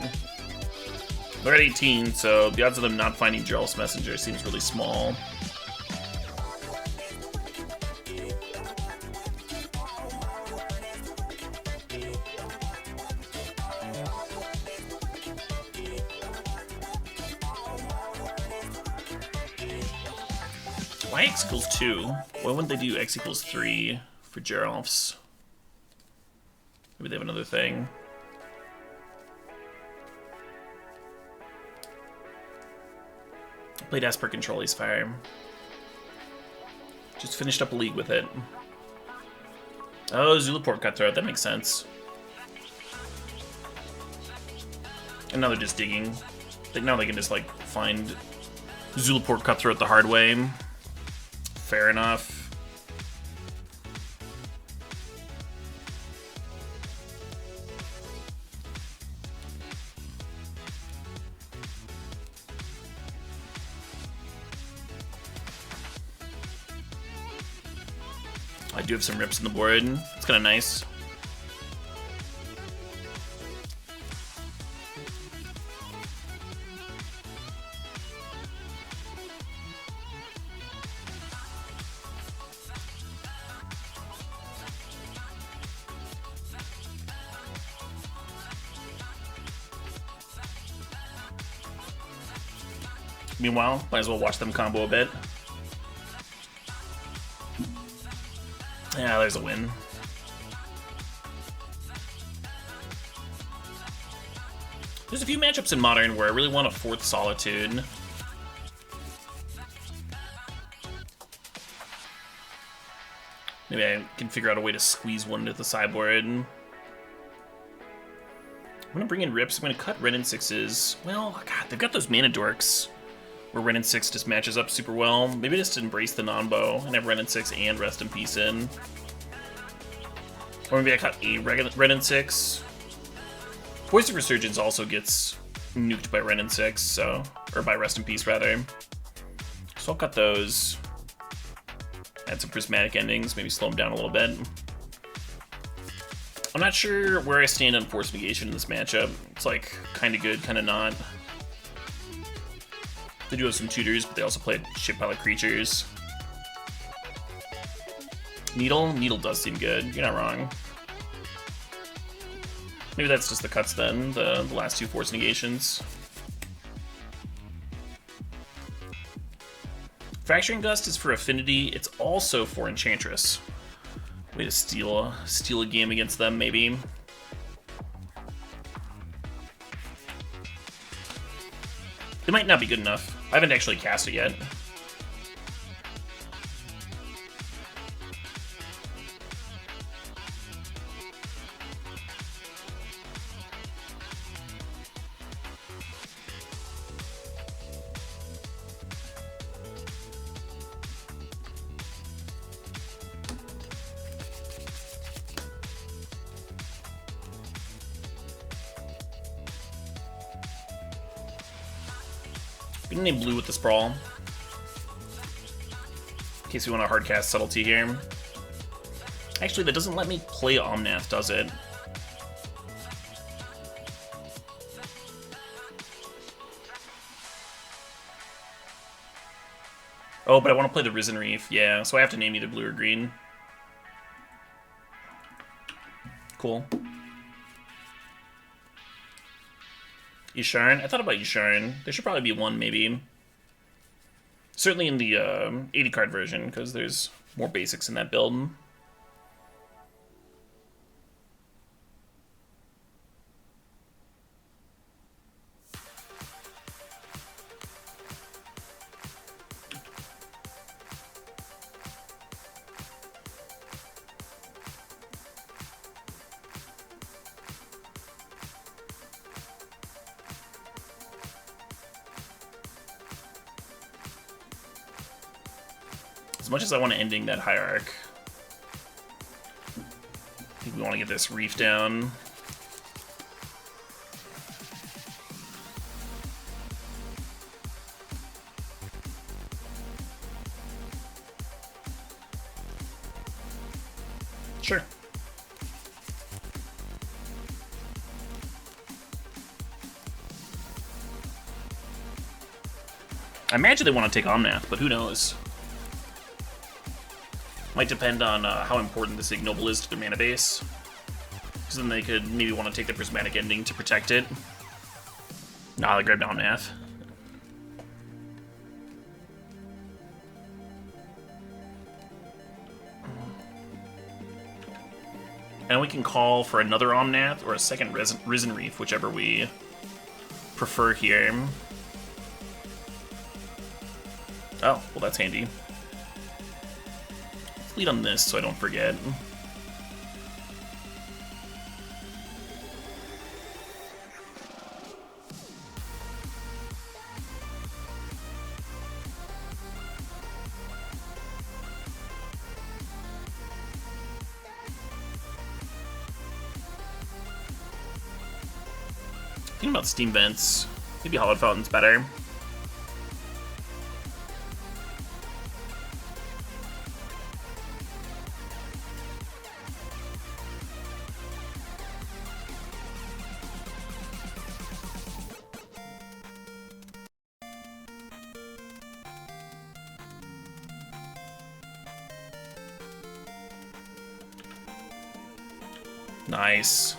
[SPEAKER 2] They're at 18, so the odds of them not finding Geralf's Messenger seems really small. Why X equals 2? Why wouldn't they do X equals 3 for Geralf's? Maybe they have another thing. I played Esper Control Ace Fire. Just finished up a league with it. Oh, Zulaport Cutthroat, that makes sense. And now they're just digging. Now they can just like find Zulaport Cutthroat the hard way. Fair enough. I do have some rips in the board. It's kind of nice. Meanwhile, might as well watch them combo a bit. Yeah, there's a win. There's a few matchups in Modern where I really want a 4th Solitude. Maybe I can figure out a way to squeeze one into the sideboard. I'm gonna bring in Rips. I'm gonna cut Ren and 6s. Well, God, they've got those Mana Dorks where Ren and 6 just matches up super well. Maybe just embrace the non-bow and have Ren and 6 and Rest in Peace in. Or maybe I cut a Ren and 6. Poison Resurgence also gets nuked by Ren and 6, so... Or by Rest in Peace, rather. So I'll cut those. Add some prismatic endings, maybe slow them down a little bit. I'm not sure where I stand on Force Negation in this matchup. It's like, kinda good, kinda not. They do have some tutors, but they also play a shit pile of creatures. Needle? Needle does seem good, you're not wrong. Maybe that's just the cuts then, the last two Force Negations. Fracturing Gust is for Affinity, it's also for Enchantress. Way to steal a game against them, maybe. It might not be good enough. I haven't actually cast it yet. Gonna name blue with the Sprawl. In case we want to hardcast Subtlety here. Actually, that doesn't let me play Omnath, does it? Oh, but I want to play the Risen Reef. Yeah, so I have to name either blue or green. Cool. Yisharn? I thought about Yisharn. There should probably be one, maybe. Certainly in the 80 card version, because there's more basics in that build. As much as I want to ending that Hierarch, I think we want to get this Reef down. Sure. I imagine they want to take Omnath, but who knows? Might depend on how important this Ignoble is to their mana base. Because then they could maybe want to take the Prismatic Ending to protect it. Nah, they grabbed Omnath. And we can call for another Omnath or a second Risen Reef, whichever we prefer here. Oh, well that's handy. Lead on this so I don't forget. Thinking about Steam Vents. Maybe Hallowed Fountain's better. Nice.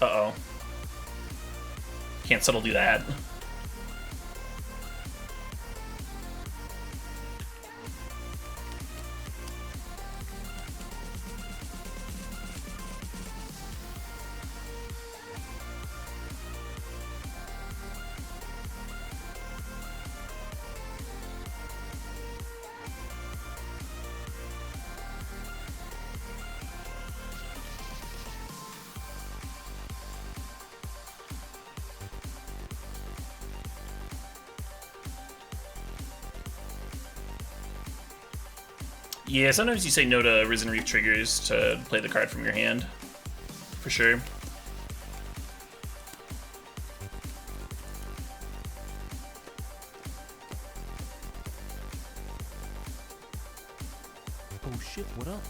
[SPEAKER 2] Uh-oh. Can't subtle do that. Yeah, sometimes you say no to Risen Reef triggers to play the card from your hand. For sure.
[SPEAKER 3] Oh shit, what up?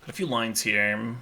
[SPEAKER 2] Got a few lines here.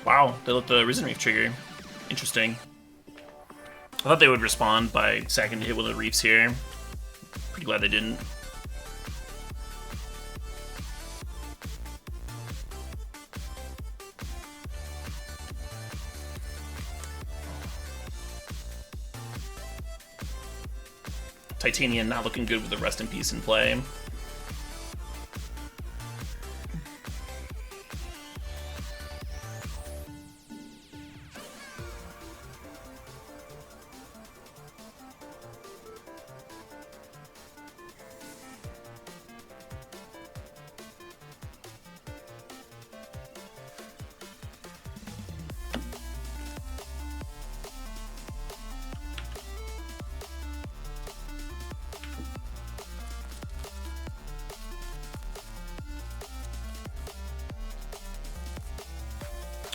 [SPEAKER 2] Wow, they let the Risen Reef trigger. Interesting. I thought they would respond by second hit with the Reefs here. Pretty glad they didn't. Titanium not looking good with the Rest in Peace in play.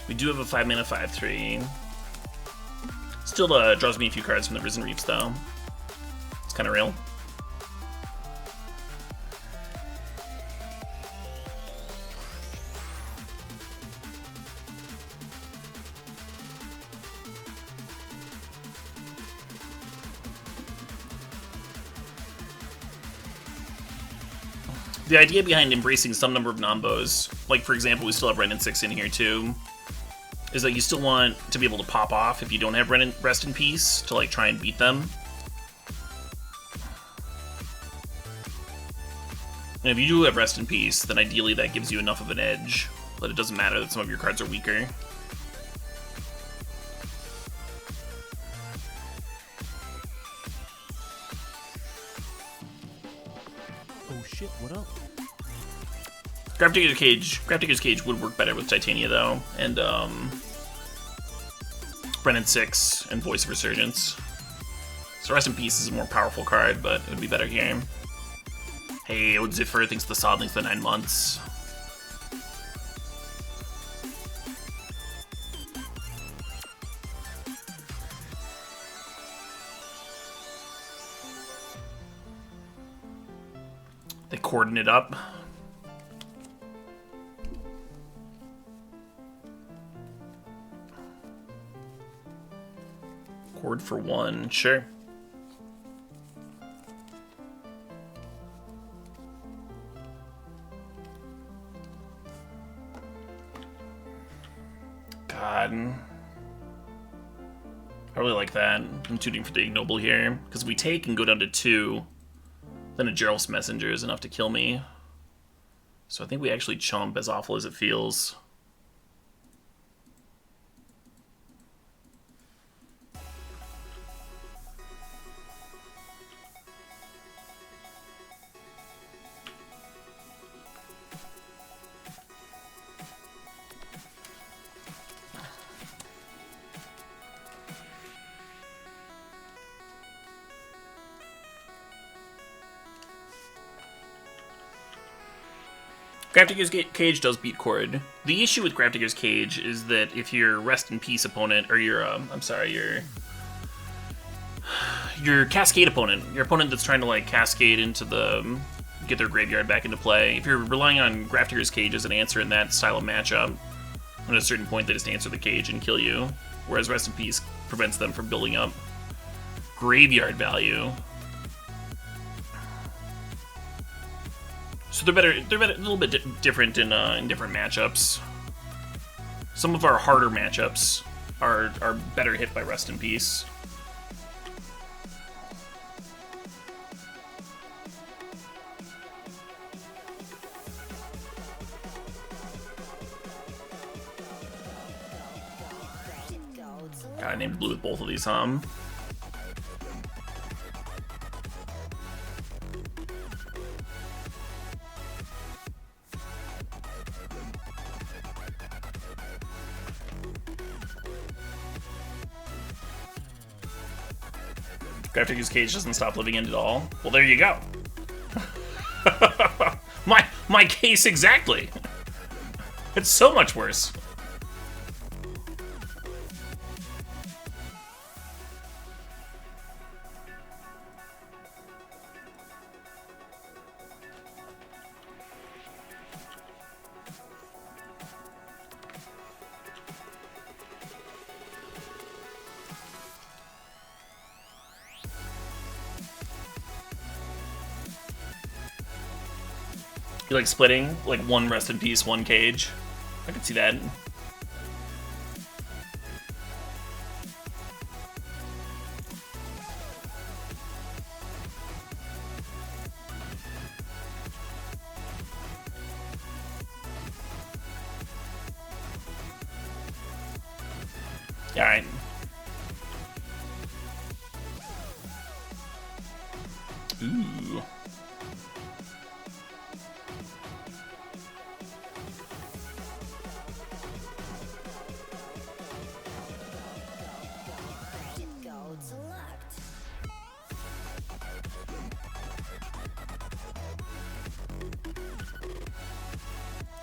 [SPEAKER 2] We do have a 5-mana 5/3. Still draws me a few cards from the Risen Reefs, though. It's kind of real. The idea behind embracing some number of nombos, like for example, we still have Ren and 6 in here too, is that you still want to be able to pop off if you don't have Rest in Peace to like try and beat them. And if you do have Rest in Peace, then ideally that gives you enough of an edge that it doesn't matter that some of your cards are weaker.
[SPEAKER 3] Oh shit, what up?
[SPEAKER 2] Grafdigger's Cage would work better with Titania though, and Brennan 6 and Voice of Resurgence. So Rest in Peace is a more powerful card, but it would be better here. Hey, Odziffer thinks the Sod links the 9 months. They cordon it up. Cord for 1, sure. God. I really like that. I'm tuning for the Ignoble here, because if we take and go down to 2, then a Gerald's Messenger is enough to kill me. So I think we actually chump, as awful as it feels. Grafdigger's Cage does beat Cord. The issue with Grafdigger's Cage is that if your Rest in Peace opponent, or your, your Cascade opponent, your opponent that's trying to like cascade into the get their graveyard back into play. If you're relying on Grafdigger's Cage as an answer in that style of matchup, at a certain point they just answer the cage and kill you, whereas Rest in Peace prevents them from building up graveyard value. So they're better a little bit different in different matchups. Some of our harder matchups are better hit by Rest in Peace. God, I named blue with both of these, huh? Grafdigger's Cage doesn't stop living end at all. Well, there you go. my case exactly. It's so much worse. You like splitting? Like one Rest in Peace, one cage? I can see that. Alright. Ooh.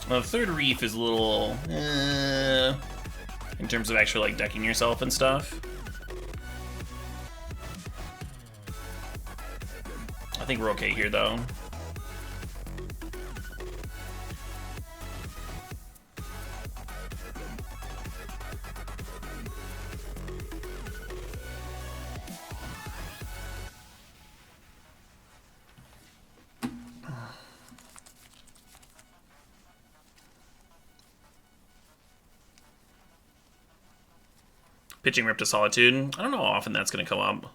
[SPEAKER 2] Well, the third reef is a little, in terms of actually like decking yourself and stuff. I think we're okay here though. Pitching Rip to Solitude. I don't know how often that's going to come up.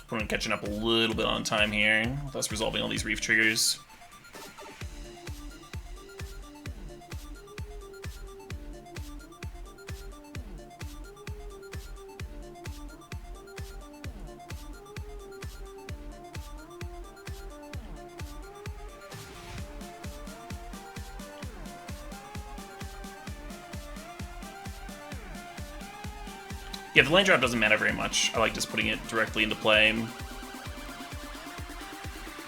[SPEAKER 2] Opponent catching up a little bit on time here, with us resolving all these reef triggers. Yeah, the land drop doesn't matter very much. I like just putting it directly into play.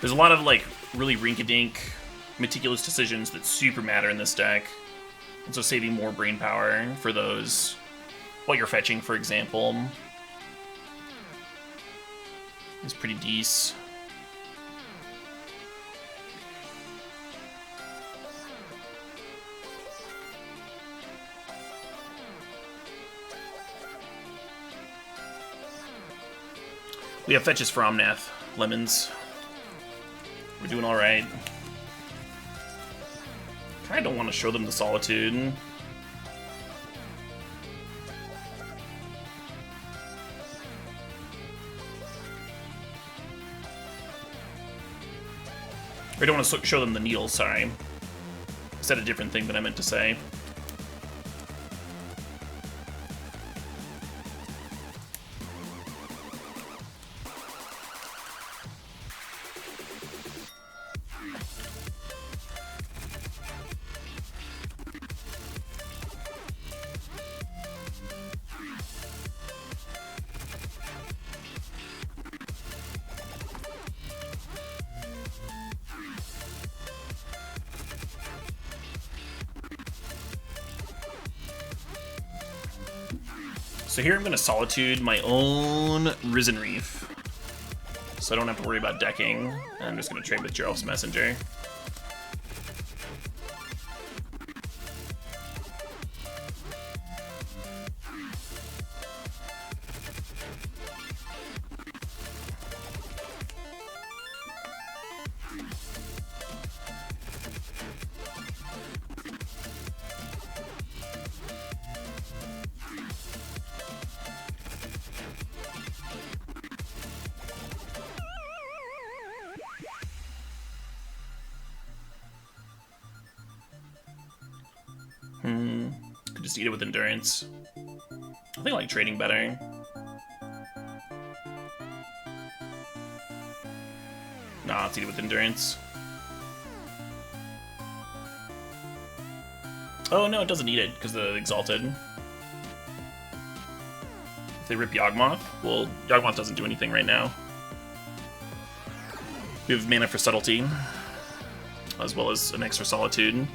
[SPEAKER 2] There's a lot of, like, really rink-a-dink, meticulous decisions that super matter in this deck. And so saving more brain power for those while you're fetching, for example, is pretty decent. We have fetches for Omnath, lemons. We're doing alright. Kinda don't want to show them the Solitude. I don't want to show them the needle, sorry. I said a different thing than I meant to say. So here I'm going to Solitude my own Risen Reef. So I don't have to worry about decking. I'm just going to trade with Gerald's Messenger. Could just eat it with Endurance. I think I like trading better. Nah, let's eat it with Endurance. Oh no, it doesn't eat it because the Exalted. If they rip Yawgmoth, well, Yawgmoth doesn't do anything right now. We have mana for Subtlety, as well as an extra Solitude.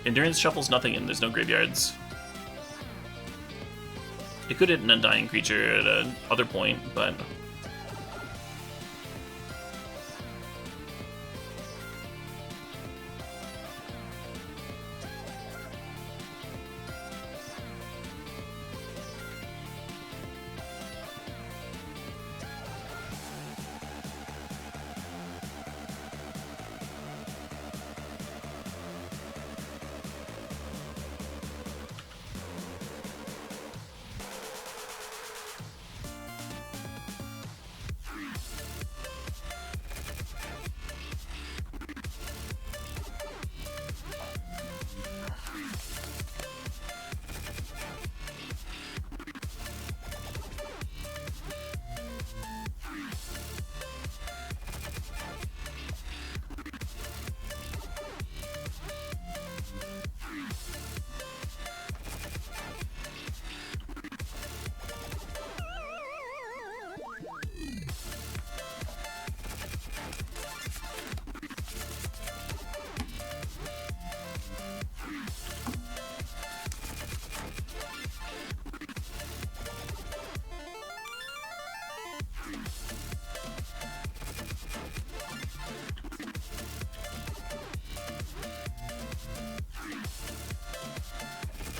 [SPEAKER 2] Endurance shuffles nothing and there's no graveyards. It could hit an Undying creature at another point, but...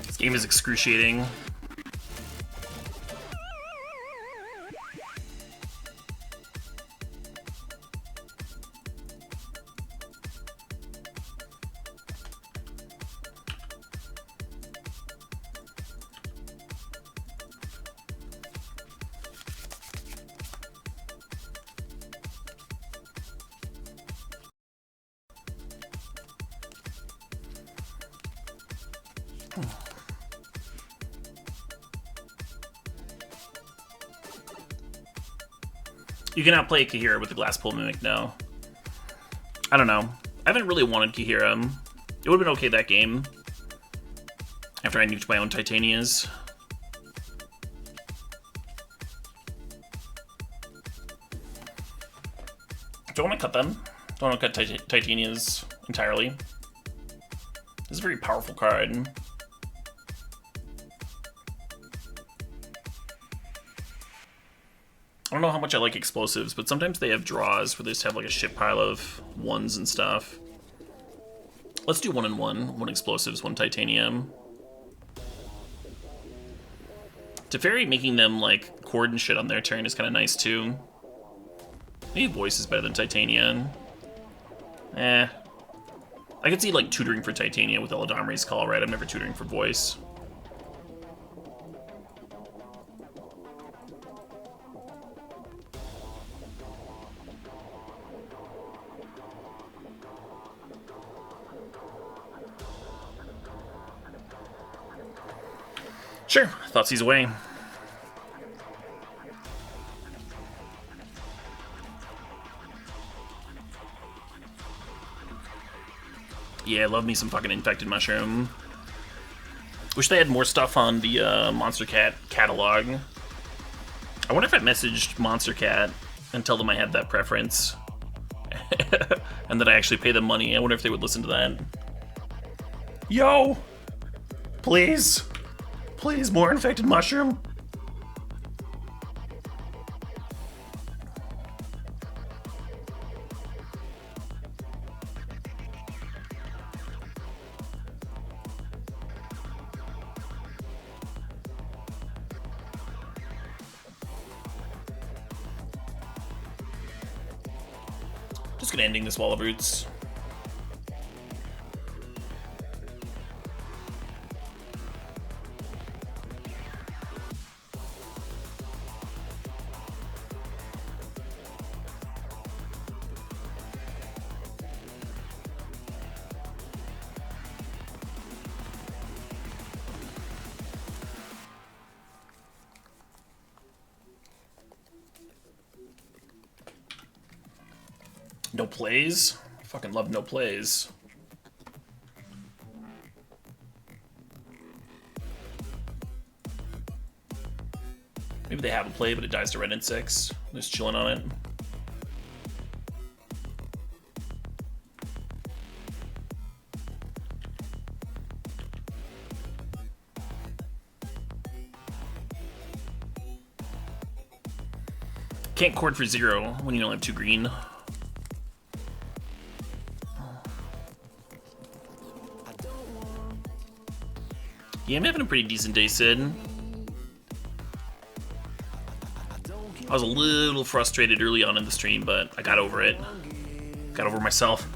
[SPEAKER 2] This game is excruciating. You can outplay Kahira with the Glasspool Mimic now. I don't know. I haven't really wanted Kahira. It would have been okay that game. After I nuked my own Titanias. Do I want to cut them? Don't want to cut Titanias entirely. This is a very powerful card. I don't know how much I like explosives, but sometimes they have draws where they just have like a shit pile of ones and stuff. Let's do 1 and 1. 1 explosives, 1 titanium. Teferi making them like cord and shit on their turn is kind of nice too. Maybe Voice is better than Titania. I could see like tutoring for Titania with Eladamri's Call, right? I'm never tutoring for Voice. Sure, Thoughtseize away. Yeah, love me some fucking Infected Mushroom. Wish they had more stuff on the Monster Cat catalog. I wonder if I messaged Monster Cat and tell them I had that preference. And that I actually pay them money. I wonder if they would listen to that. Yo! Please! Please, more infected mushroom. Just gonna ending this wall of roots. No plays? Fucking love no plays. Maybe they have a play, but it dies to red in 6. Just chilling on it. Can't chord for 0 when you only have 2 green. Yeah, I'm having a pretty decent day, Sid. I was a little frustrated early on in the stream, but I got over it. Got over myself.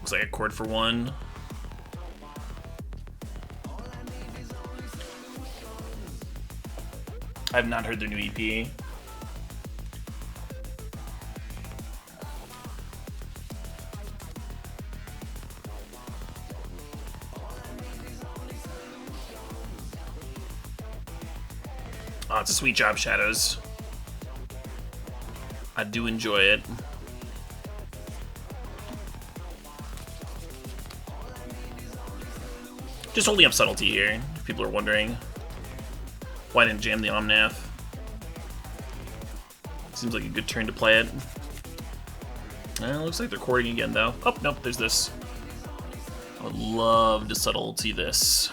[SPEAKER 2] Looks like a chord for 1. I have not heard their new EP. Oh, it's a sweet job, Shadows. I do enjoy it. Just holding up subtlety here, if people are wondering. Why didn't jam the Omnath? Seems like a good turn to play it. Looks like they're chording again, though. Oh, nope, there's this. I would love to subtlety this.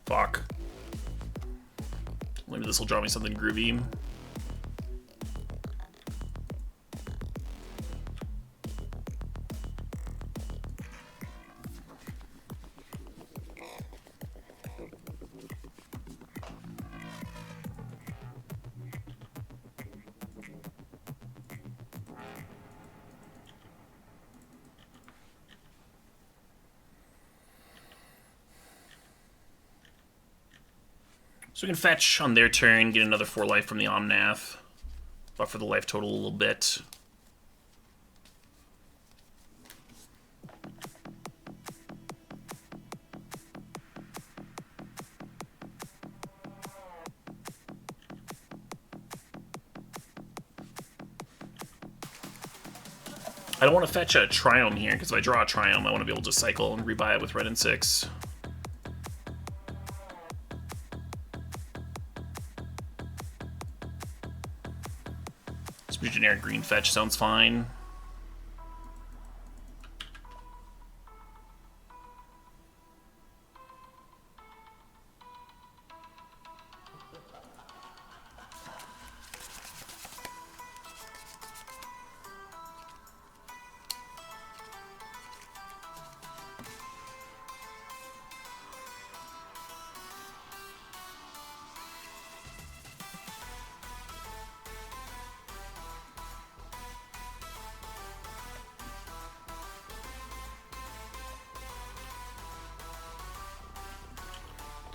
[SPEAKER 2] Fuck. Maybe this will draw me something groovy. So we can fetch on their turn, get another 4 life from the Omnath. Buffer the life total a little bit. I don't want to fetch a Triome here, because if I draw a Triome, I want to be able to cycle and rebuy it with red and 6. Generic green fetch sounds fine.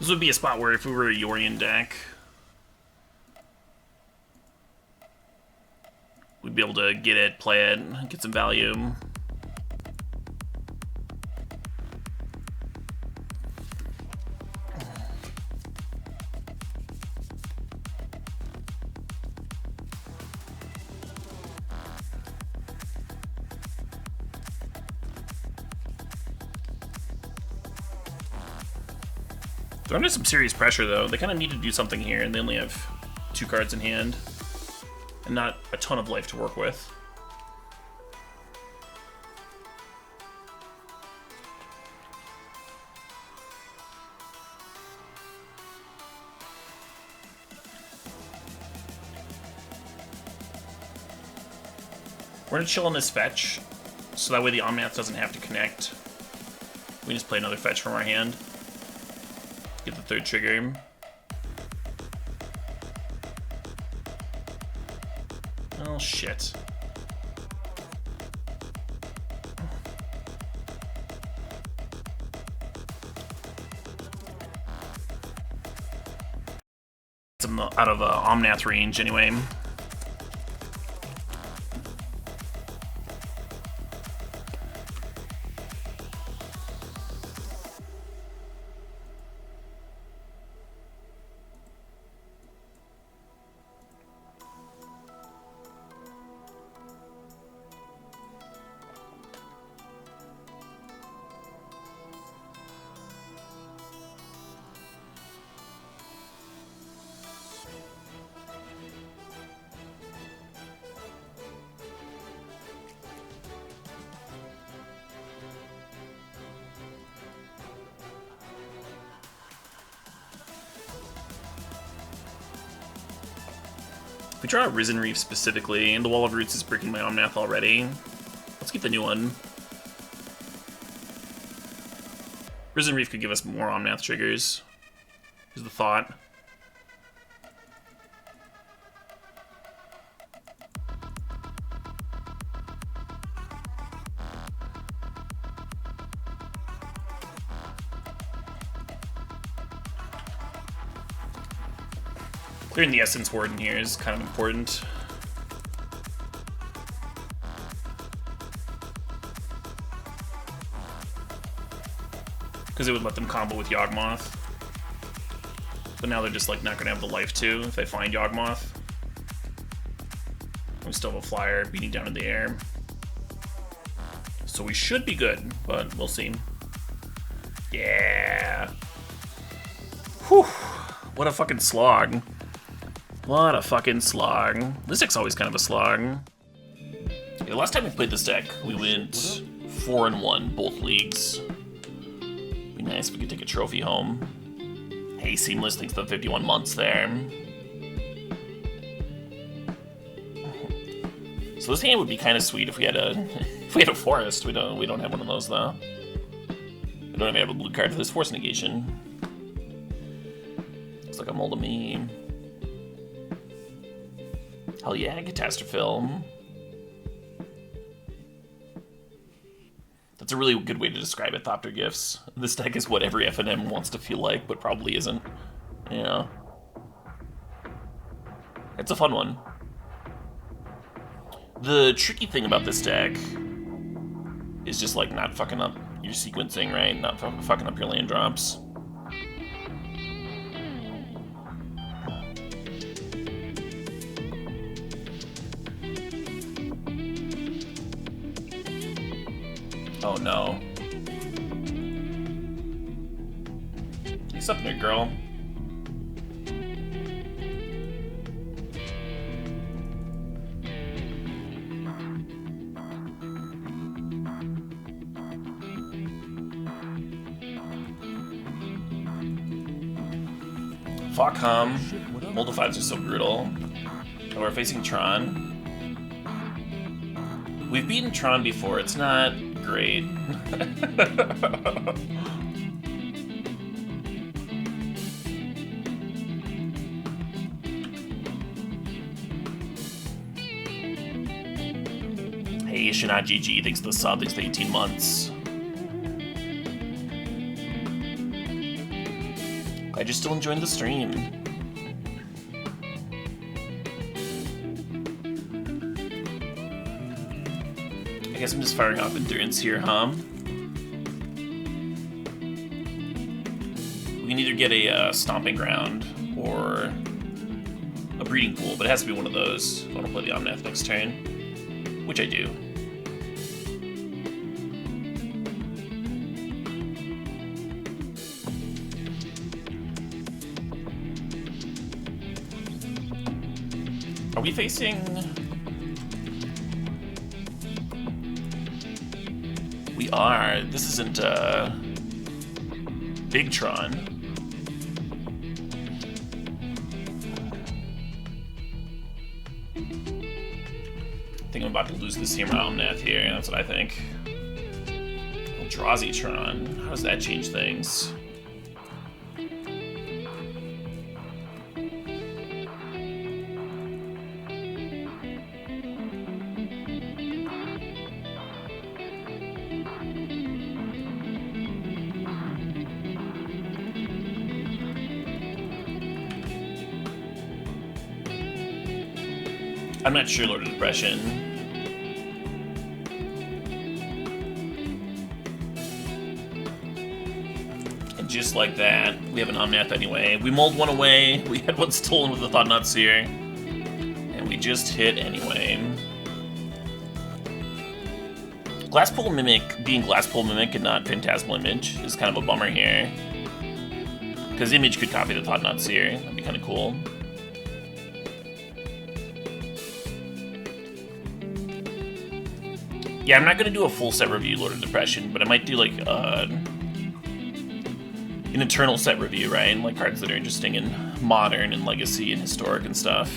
[SPEAKER 2] This would be a spot where if we were a Yorion deck, we'd be able to get it, play it, get some value. They're under some serious pressure, though. They kind of need to do something here, and they only have 2 cards in hand. And not a ton of life to work with. We're going to chill on this fetch, so that way the Omnath doesn't have to connect. We just play another fetch from our hand. Get the 3rd trigger. Oh, shit. I'm out of Omnath range, anyway. If we draw a Risen Reef specifically, and the Wall of Roots is breaking my Omnath already, let's keep the new one. Risen Reef could give us more Omnath triggers, is the thought. Clearing the Essence Warden here is kind of important. Because it would let them combo with Yawgmoth. But now they're just like not gonna have the life to if they find Yawgmoth. We still have a flyer beating down in the air. So we should be good, but we'll see. Yeah. Whew. What a fucking slog. What a fucking slog. This deck's always kind of a slog. Yeah, last time we played this deck, we went 4-1 both leagues. Be nice if we could take a trophy home. Hey, Seamless, thanks for the 51 months there. So this hand would be kind of sweet if we had a forest. We don't have one of those though. We don't even have a blue card for this force negation. Looks like a mold of me. Hell yeah, Catastrophil. That's a really good way to describe it, Thopter Gifts. This deck is what every FNM wants to feel like, but probably isn't. Yeah. It's a fun one. The tricky thing about this deck is just like not fucking up your sequencing, right? Not fucking up your land drops. Oh no. What's up there, girl? Fuck hum. Moldifies are so brutal. And we're facing Tron. We've beaten Tron before, it's not great. Hey, Shanat GG, thanks for the sub, thanks for the 18 months. Glad you're still enjoying the stream. I guess I'm just firing off endurance here, huh? We can either get a stomping ground or a breeding pool, but it has to be one of those if I want to play the Omnath next turn, which I do. Are we facing... We are. This isn't, Bigtron. I think I'm about to lose this here, Omnath here. That's what I think. Eldrazi-tron. How does that change things? I'm not sure, Lord of Depression. And just like that, we have an Omnath anyway. We mulled one away, we had one stolen with the Thought-Knot Seer, and we just hit anyway. Glasspool Mimic being Glasspool Mimic and not Phantasmal Image is kind of a bummer here. Because Image could copy the Thought-Knot Seer, that'd be kind of cool. Yeah, I'm not going to do a full set review, Lord of Depression, but I might do, like, an internal set review, right? Like, cards that are interesting in Modern and Legacy and Historic and stuff.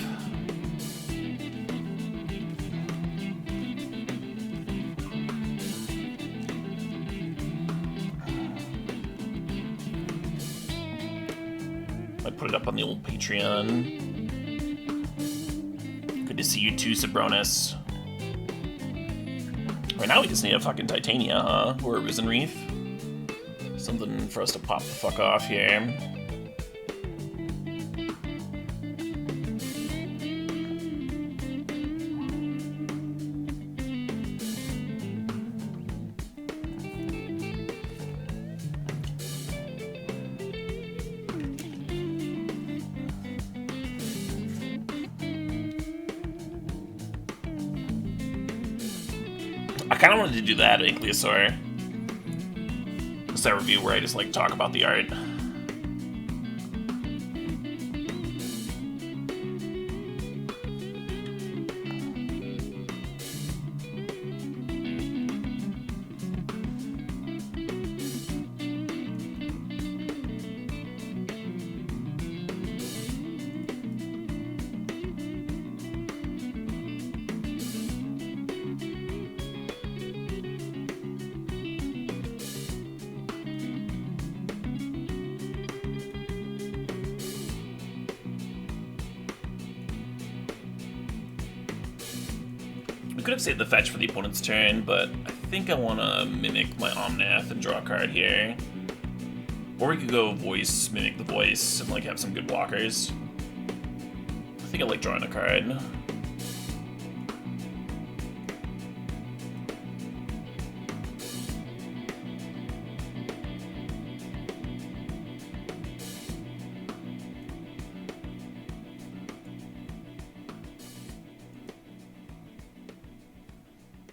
[SPEAKER 2] Might put it up on the old Patreon. Good to see you too, Sabronis. Right now we just need a fucking Titania, huh? Or a Risen Reef. Something for us to pop the fuck off here. I kind of wanted to do that, Ichthyosaur. That review where I just like talk about the art. I could have saved the fetch for the opponent's turn, but I think I want to mimic my Omnath and draw a card here. Or we could go voice, mimic the voice, and like have some good blockers. I think I like drawing a card.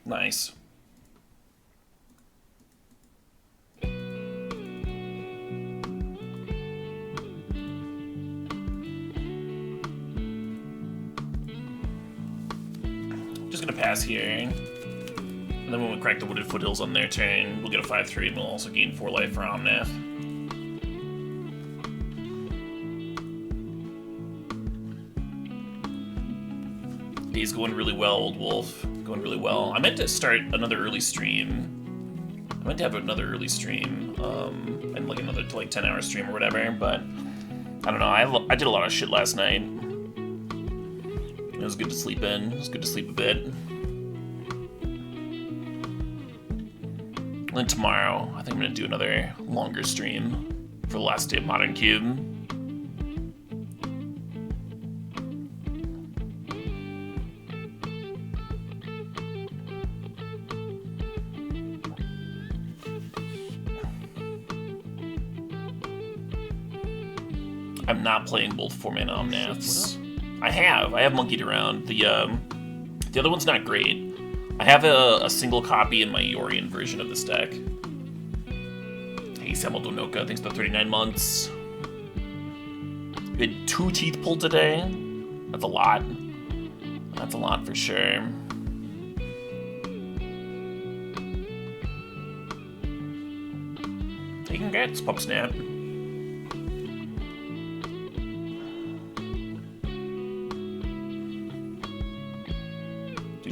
[SPEAKER 2] Nice. Just gonna pass here. And then when we crack the Wooded Foothills on their turn, we'll get a 5/3 and we'll also gain 4 life for Omnath. Day's going really well, Old Wolf. Going really well. I meant to start another early stream. I meant to have another early stream, and like another 10-hour stream or whatever, but I don't know. I did a lot of shit last night. It was good to sleep in. It was good to sleep a bit. And then tomorrow, I think I'm gonna do another longer stream for the last day of Modern Cube. I'm not playing both 4-mana Omnaths.
[SPEAKER 3] What
[SPEAKER 2] I have monkeyed around. The other one's not great. I have a single copy in my Yorian version of this deck. Hey, Samuel Donoka, thanks for 39 months. We had 2 teeth pulled today. That's a lot. That's a lot for sure. Hey, congrats, Pup Snap.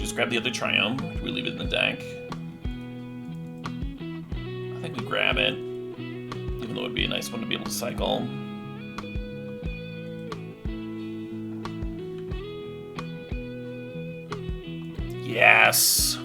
[SPEAKER 2] Just grab the other Triumph. Do we leave it in the deck? I think we grab it. Even though it would be a nice one to be able to cycle. Yes!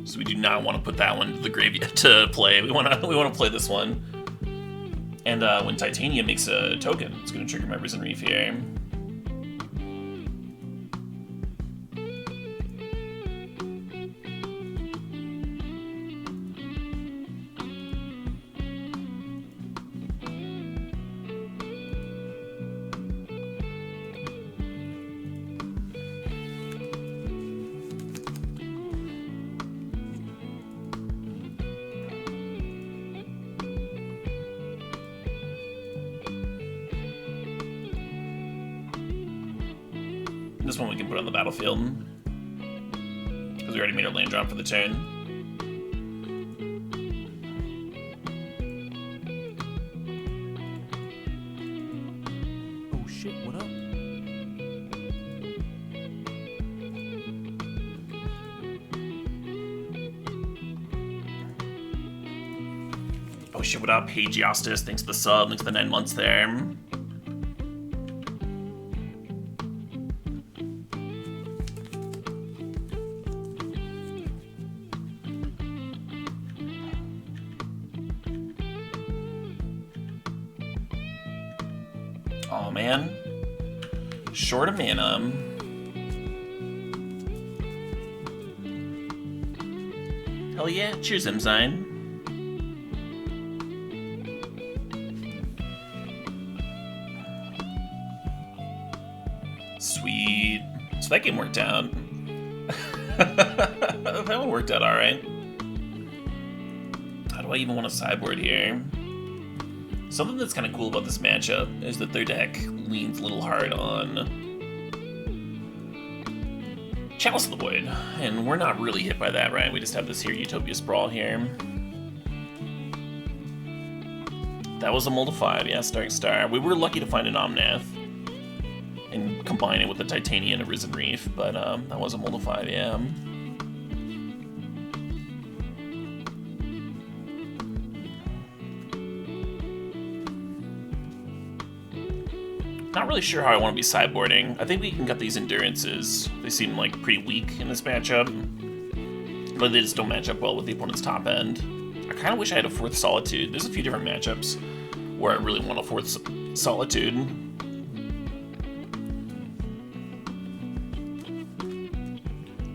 [SPEAKER 2] So we do not want to put that one to the graveyard to play. We want to play this one. And when Titania makes a token, it's going to trigger my Risen Reef here. This one we can put on the battlefield. Because we already made our land drop for the turn.
[SPEAKER 3] Oh shit, what up?
[SPEAKER 2] Oh shit, what up? Hey Geostis, thanks for the sub, thanks for the 9 months there. Oh man, short of mana. Hell yeah, cheers Imzine. Sweet. So that game worked out. That one worked out alright. How do I even want to sideboard here? Something that's kind of cool about this matchup is that their deck leans a little hard on Chalice of the Void, and we're not really hit by that, right? We just have this here Utopia Sprawl here. That was a Mold of 5, yeah, Stark Star. We were lucky to find an Omnath and combine it with the Titania and a Risen Reef, but that was a Mold of 5, yeah. Not really sure how I want to be sideboarding. I think we can get these Endurances. They seem like pretty weak in this matchup, but they just don't match up well with the opponent's top end. I kind of wish I had a 4th Solitude. There's a few different matchups where I really want a 4th Solitude.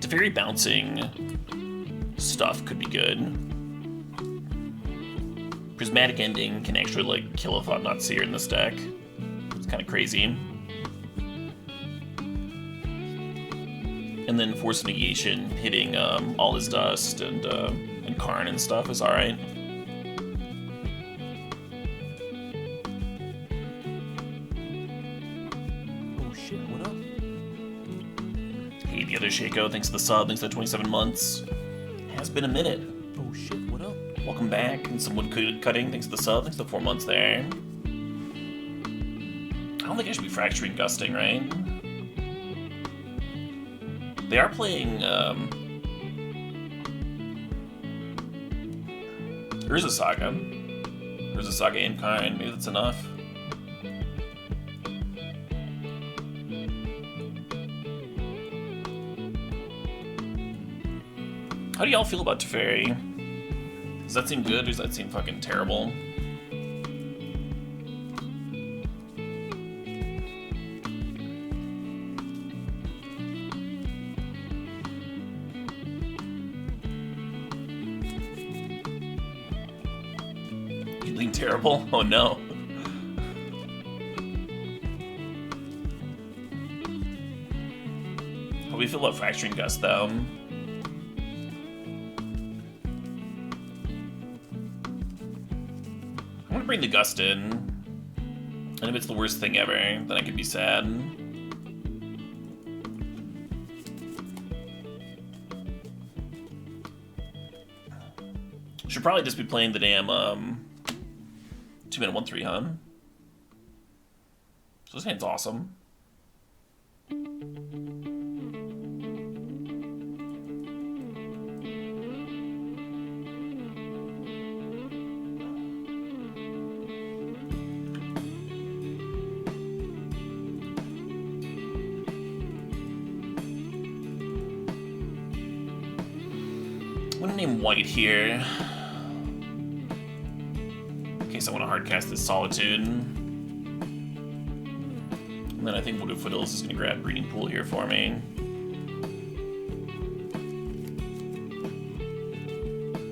[SPEAKER 2] Teferi bouncing stuff could be good. Prismatic Ending can actually like kill a Thought Not Seer in this deck. Kind of crazy. And then Force Negation hitting All His Dust and Karn and stuff is alright.
[SPEAKER 3] Oh shit, what up?
[SPEAKER 2] Hey, the other Shaco, thanks for the sub, thanks for the 27 months. Has been a minute.
[SPEAKER 3] Oh shit, what up?
[SPEAKER 2] Welcome back, and some wood cutting, thanks for the sub, thanks for the 4 months there. I don't think I should be Fracturing Gusting, right? They are playing, Urza Saga. Urza Saga in kind, maybe that's enough. How do y'all feel about Teferi? Does that seem good, or does that seem fucking terrible? You lean terrible? Oh no. How do we feel about Fracturing Gust, though? I'm gonna bring the Gust in. And if it's the worst thing ever, then I could be sad. Should probably just be playing the damn 2-mana 1/3, huh? So this hand's awesome. I'm gonna name white here. In case I want to hardcast this Solitude. And then I think Wood of Foothills is gonna grab Breeding Pool here for me.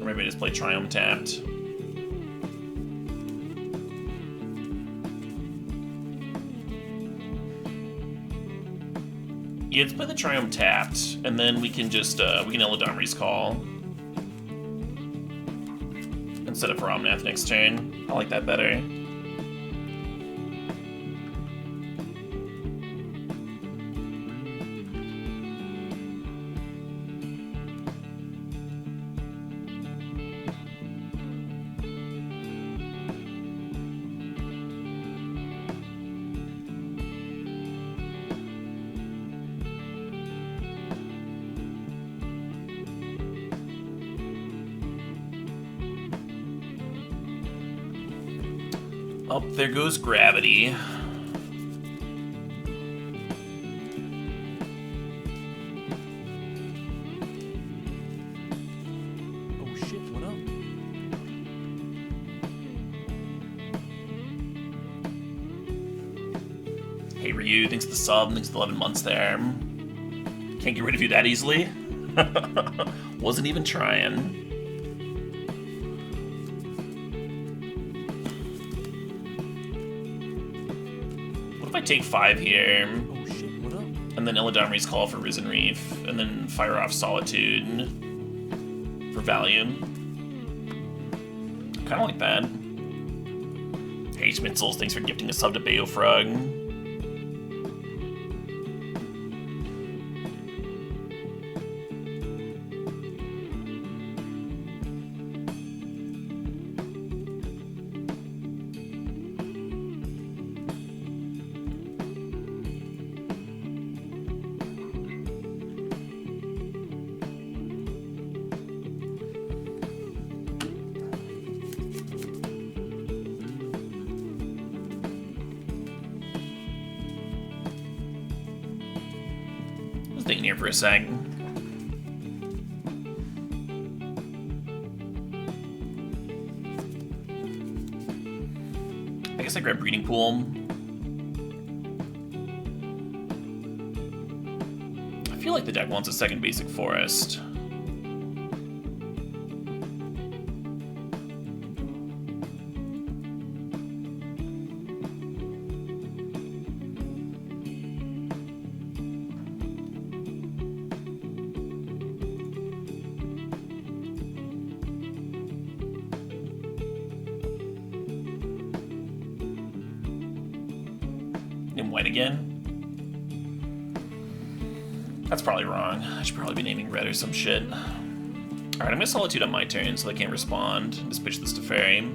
[SPEAKER 2] Or maybe I just play Triumph tapped. Yeah, let's play the Triumph tapped, and then we can just, we can Eladamri's Call. Instead of for Omnath next turn. I like that better. Oh, there goes Gravity.
[SPEAKER 3] Oh shit, what up?
[SPEAKER 2] Hey Ryu, thanks for the sub, thanks for the 11 months there. Can't get rid of you that easily. Wasn't even trying. What if I take 5 here?
[SPEAKER 3] Oh shit, what up?
[SPEAKER 2] And then Eladamri's Call for Risen Reef, and then fire off Solitude for Valium. Kinda like that. Hey Schmitzels, thanks for gifting a sub to Baofrug. Thinking here for a sec. I guess I grab Breeding Pool. I feel like the deck wants a second basic forest. White again? That's probably wrong. I should probably be naming red or some shit. Alright, I'm gonna Solitude on my turn so they can't respond. Just pitch this to Fairy.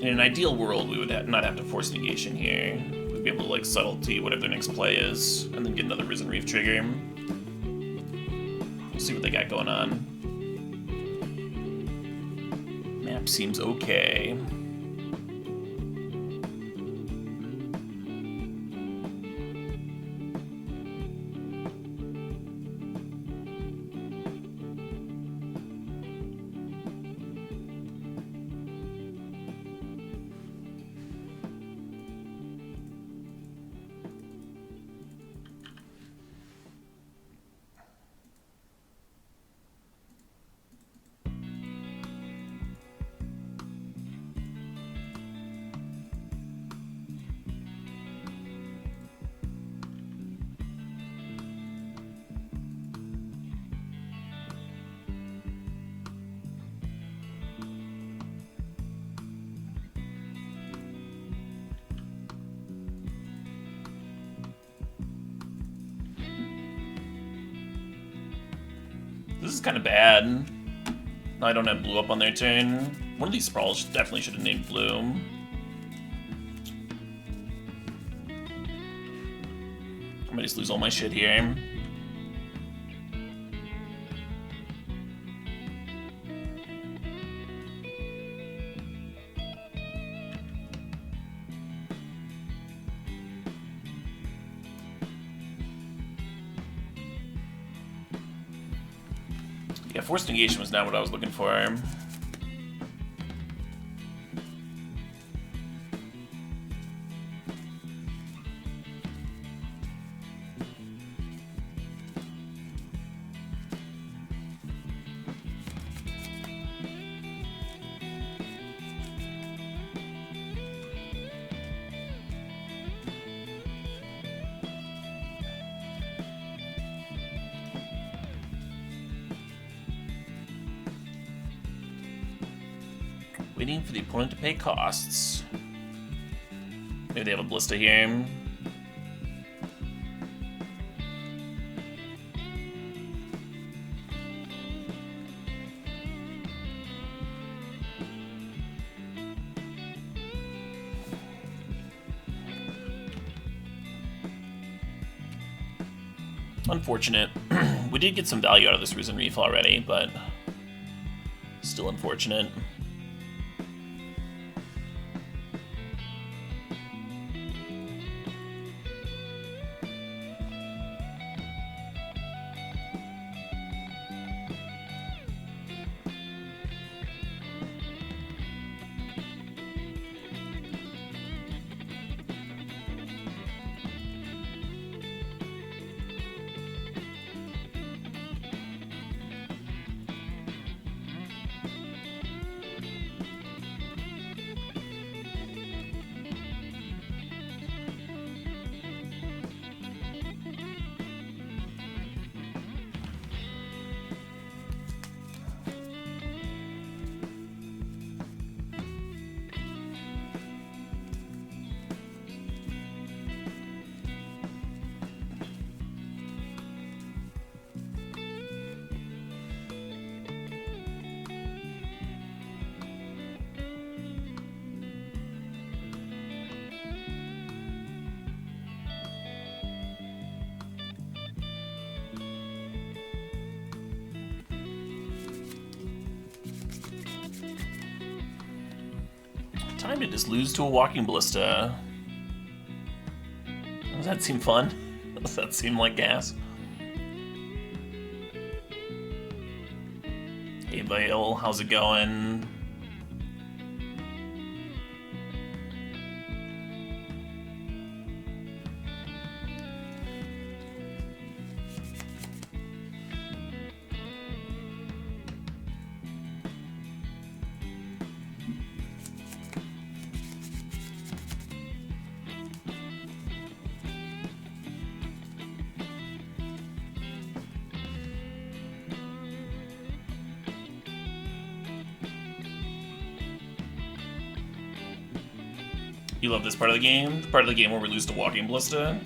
[SPEAKER 2] In an ideal world, we would not have to force negation here. We'd be able to, like, subtlety whatever their next play is, and then get another Risen Reef trigger. We'll see what they got going on. Map seems okay. This is kind of bad. I don't have blue up on their turn. One of these sprawls definitely should have named blue. I might just lose all my shit here. Yeah, forced negation was not what I was looking for. Waiting for the opponent to pay costs. Maybe they have a ballista here. Unfortunate. We did get some value out of this Risen Reef already, but still unfortunate. Time to just lose to a walking ballista. Does that seem fun? Does that seem like gas? Hey Vale, how's it going? You love this part of the game? The part of the game where we lose to walking ballista?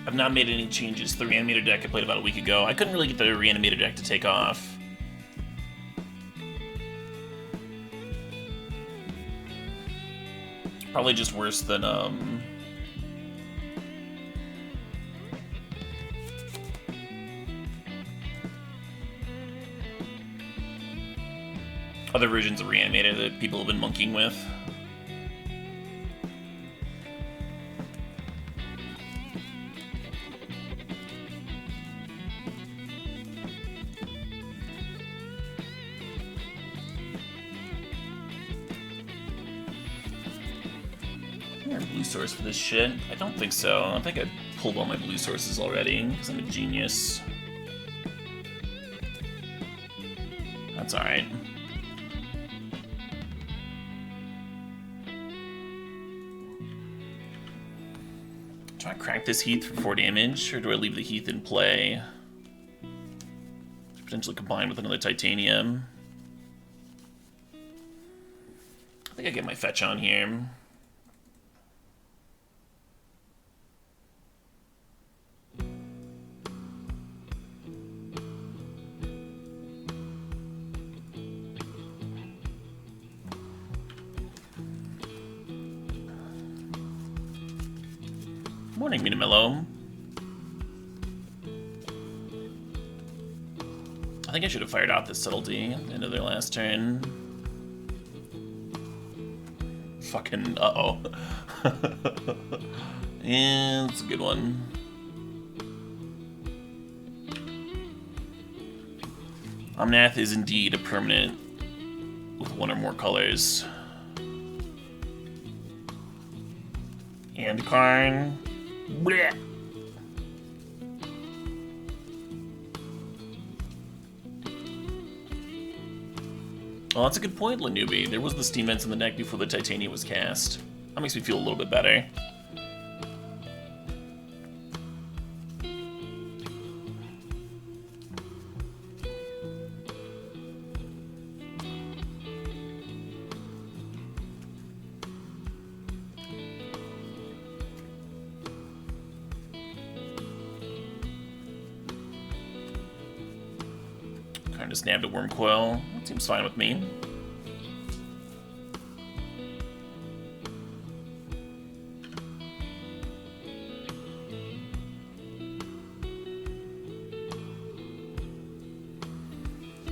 [SPEAKER 2] I've not made any changes to the reanimator deck I played about a week ago. I couldn't really get the reanimator deck to take off. Probably just worse than, other versions of reanimator that people have been monkeying with. blue source for this shit? I don't think so. I think I pulled all my blue sources already, because I'm a genius. That's alright. Do I crack this Heath for 4 damage, or do I leave the Heath in play? Potentially combine with another Titanium. I think I get my fetch on here. Morning, Minamello. I think I should have fired out this subtlety at the end of their last turn. Fucking uh-oh. Yeah, that's a good one. Omnath is indeed a permanent with 1 or more colors. And Karn. Blech. Well, that's a good point, Lanubi. There was the Steam Vents in the deck before the Titania was cast. That makes me feel a little bit better. Kind of snapped a Worm Coil. That seems fine with me.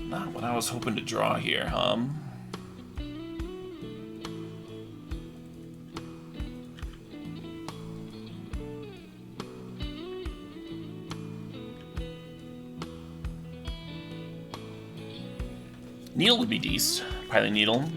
[SPEAKER 2] Not what I was hoping to draw here, huh? Needle would be decent. Pilot Needle.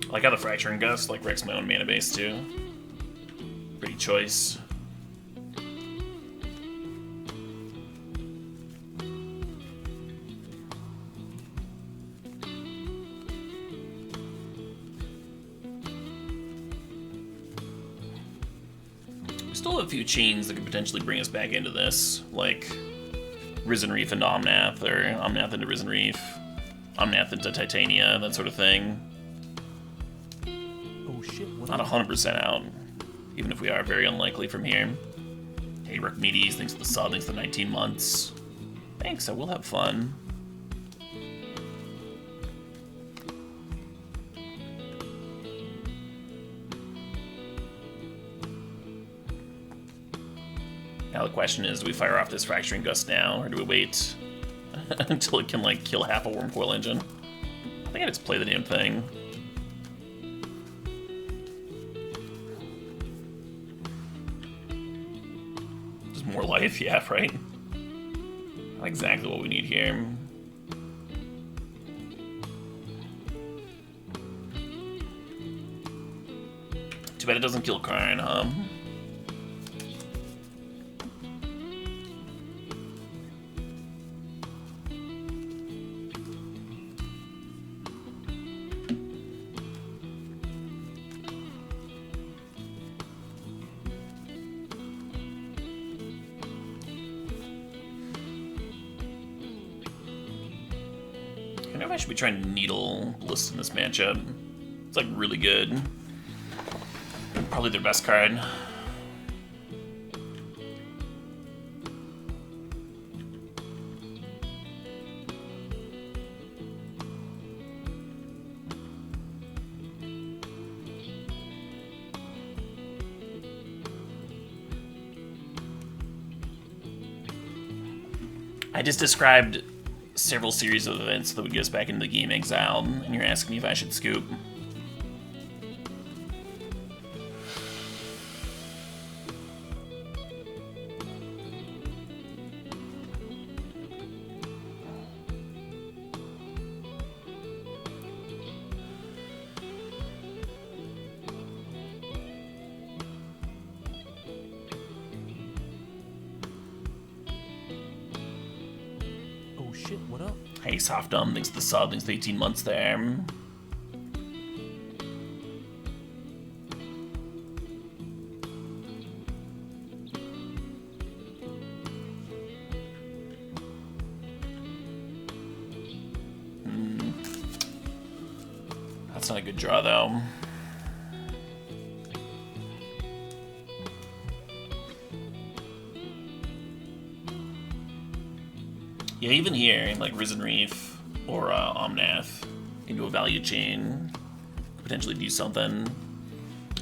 [SPEAKER 2] I like how the Fracturing Gust like wrecks my own mana base too. Pretty choice. We still have a few chains that could potentially bring us back into this, like Risen Reef into Omnath, or Omnath into Risen Reef, Omnath into Titania, that sort of thing. Not 100% out, even if we are very unlikely from here. Hey, Archimedes, thanks for the sub, thanks for the 19 months. Thanks, I will have fun. Now the question is, do we fire off this Fracturing Gust now, or do we wait until it can, like, kill half a Worm Coil engine? I think I just play the damn thing. More life, yeah, right? Exactly what we need here. Too bad it doesn't kill Karn, huh? I know I should be trying to Needle Bliss in this matchup. It's like really good. Probably their best card. I just described several series of events that would get us back into the game exiled, and you're asking me if I should scoop.
[SPEAKER 3] Oh shit, what up?
[SPEAKER 2] Hey, Soft Dumb, thanks for the sub, thanks for the 18 months there. That's not a good draw, though. Yeah, even here, like Risen Reef or Omnath, into a value chain, potentially do something.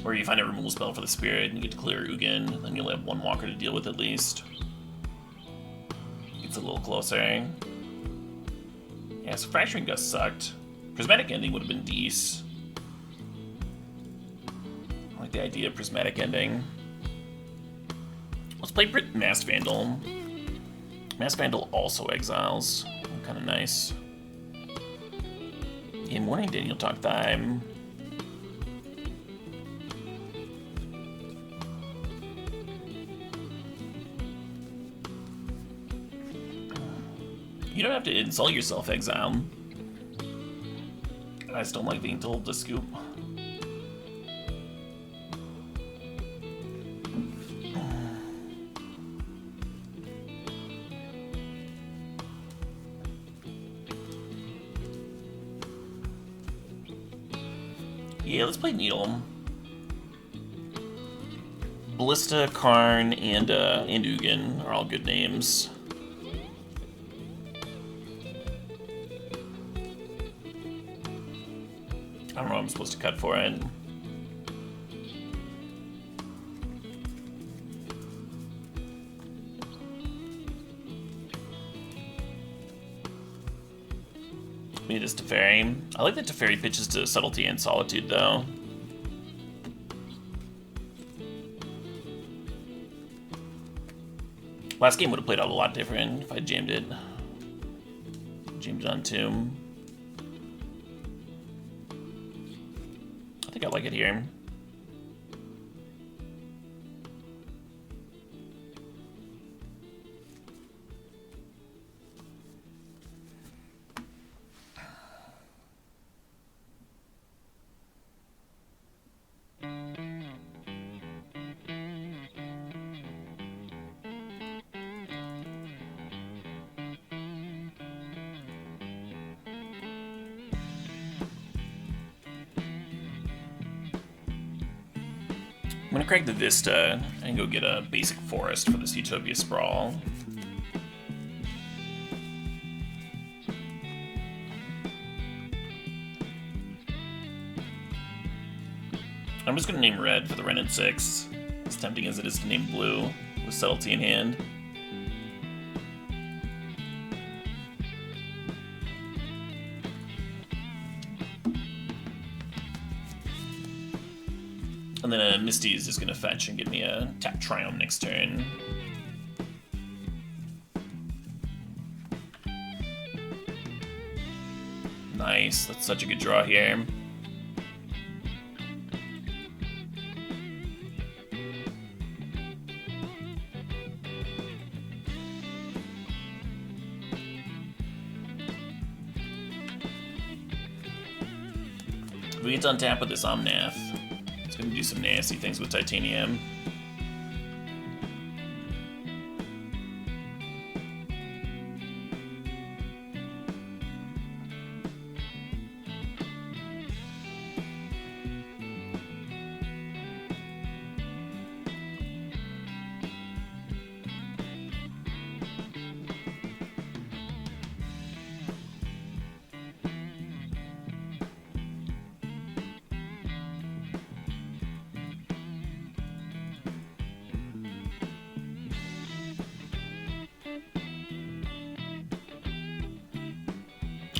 [SPEAKER 2] Or you find a removal spell for the spirit and you get to clear Ugin, then you'll have one walker to deal with at least. Gets a little closer. Yeah, so Fracturing Gust sucked. Prismatic Ending would have been decent. I like the idea of Prismatic Ending. Let's play Masked Vandal. Masked Vandal also exiles. Kind of nice. In Morning Daniel Talk time. You don't have to insult yourself, Exile. I just don't like being told to scoop. Yeah, let's play Needle. Ballista, Karn, and Ugin are all good names. I don't know what I'm supposed to cut for it. Maybe just Teferi. I like that Teferi pitches to Subtlety and Solitude, though. Last game would have played out a lot different if I jammed it. Jammed it on Tomb. I think I like it here. I'm gonna crack the Vista and go get a basic forest for this Utopia Sprawl. I'm just gonna name red for the Ren and 6, as tempting as it is to name blue with Subtlety in hand. And then Misty is just gonna fetch and give me a tap Triumph next turn. Nice, that's such a good draw here. If we get to untap with this Omnath, it's gonna do some nasty things with Titanium.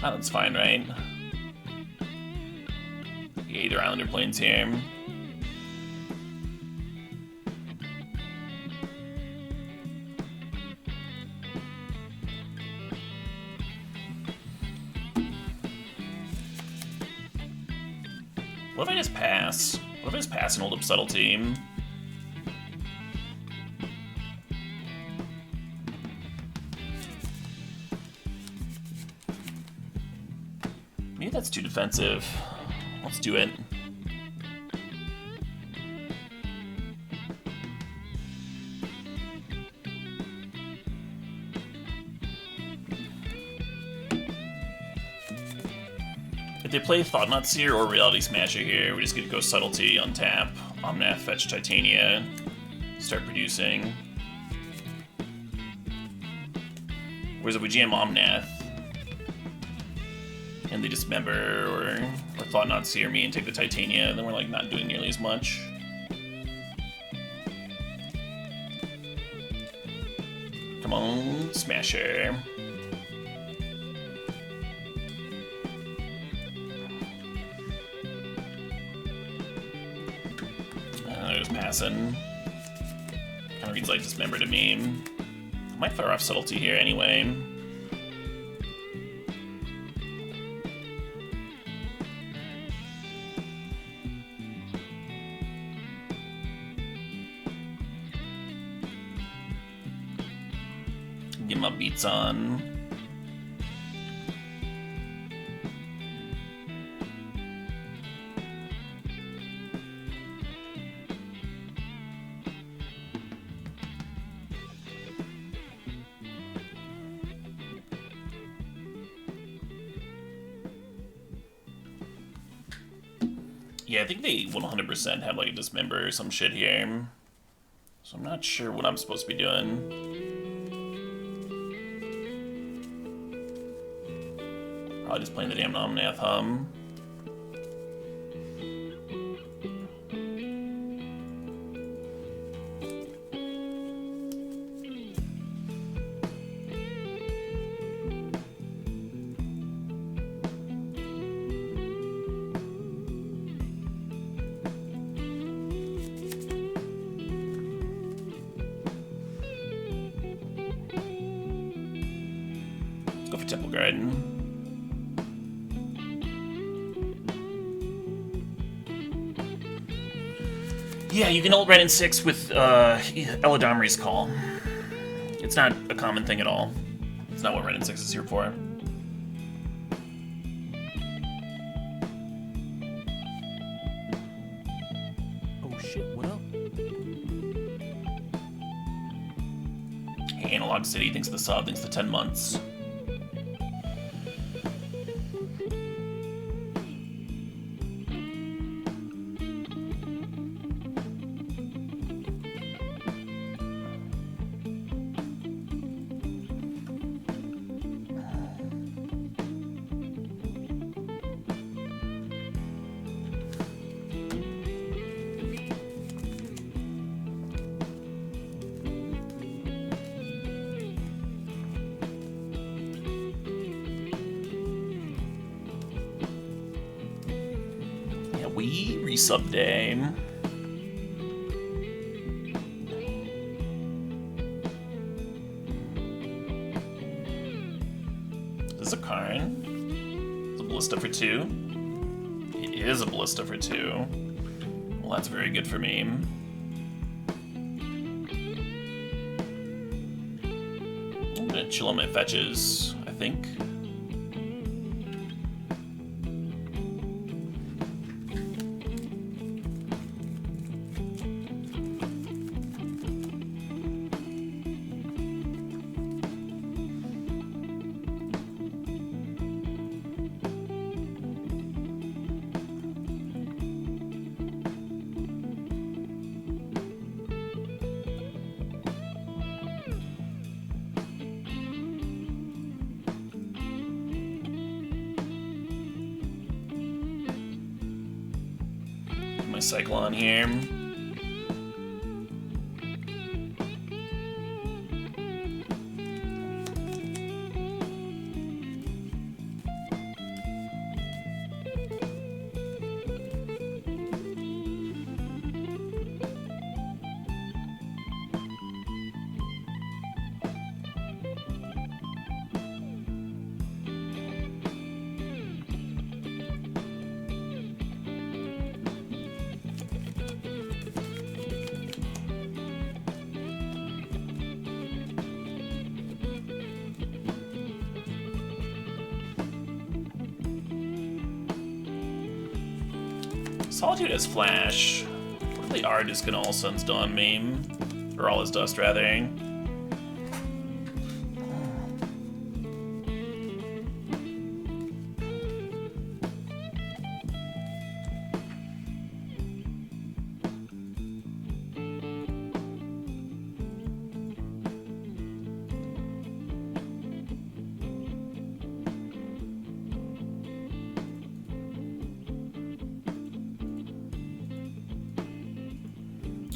[SPEAKER 2] Oh, that's fine, right? Yeah, either Islander Plains here. What if I just pass? What if I just pass and hold up Subtlety? Maybe that's too defensive. Let's do it. If they play Thought-Knot Seer or Reality Smasher here, we just get to go Subtlety, untap, Omnath, fetch Titania, start producing. Whereas if we jam Omnath, and they dismember or Thought-Knot Seer me and take the Titania, then we're like not doing nearly as much. Come on, Smasher. Just passing. Kind of reads like Dismember to me. I might fire off Subtlety here anyway. Get my beats on. Yeah, I think they 100% have like a Dismember or some shit here. So I'm not sure what I'm supposed to be doing. Probably just playing the damn Omnath hum. Let's go for Temple Garden. Yeah, you can ult Red in 6 with Eladamri's Call. It's not a common thing at all. It's not what Red in 6 is here for.
[SPEAKER 3] Oh shit, what up?
[SPEAKER 2] Hey, Analog City thinks the sub, thinks the 10 months. We resub day. This is a Karn. It's a Ballista for 2. It is a Ballista for 2. Well, that's very good for me. I'm gonna chill on my fetches, I think. My Cyclone here. Solitude has flash. What if they are just gonna all Sun's Dawn meme? Or all his dust, rather.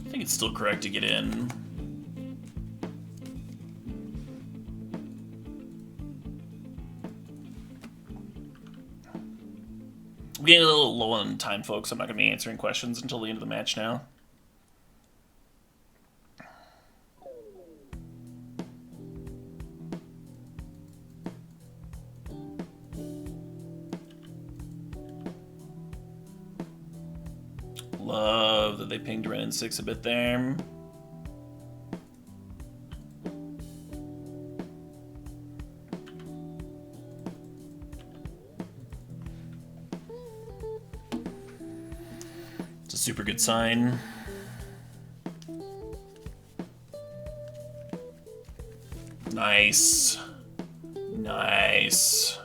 [SPEAKER 2] I think it's still correct to get in. I'm getting a little low on time, folks. I'm not going to be answering questions until the end of the match now. Love that they pinged Ren and 6 a bit there. It's a super good sign. Nice. Nice.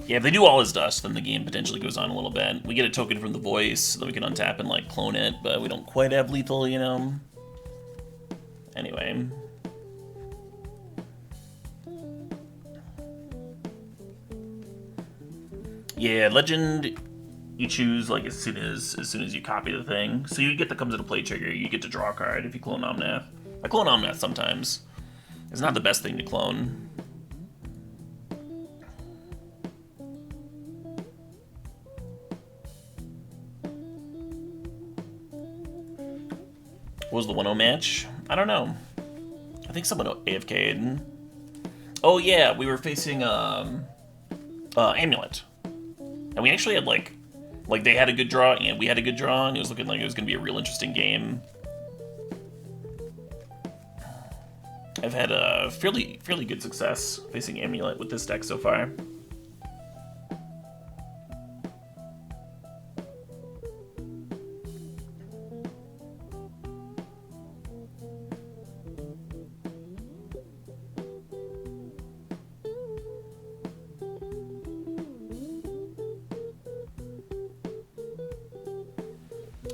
[SPEAKER 2] Yeah, if they do all his dust, then the game potentially goes on a little bit. We get a token from the voice, so that we can untap and, like, clone it, but we don't quite have lethal, you know? Anyway. Yeah, Legend, you choose, like, as soon as you copy the thing. So you get that comes into play trigger, you get to draw a card if you clone Omnath. I clone Omnath sometimes. It's not the best thing to clone. What was the 1-0 match? I don't know. I think someone AFK'd. Oh yeah, we were facing Amulet. And we actually had like they had a good draw and we had a good draw, and it was looking like it was gonna be a real interesting game. I've had a fairly good success facing Amulet with this deck so far.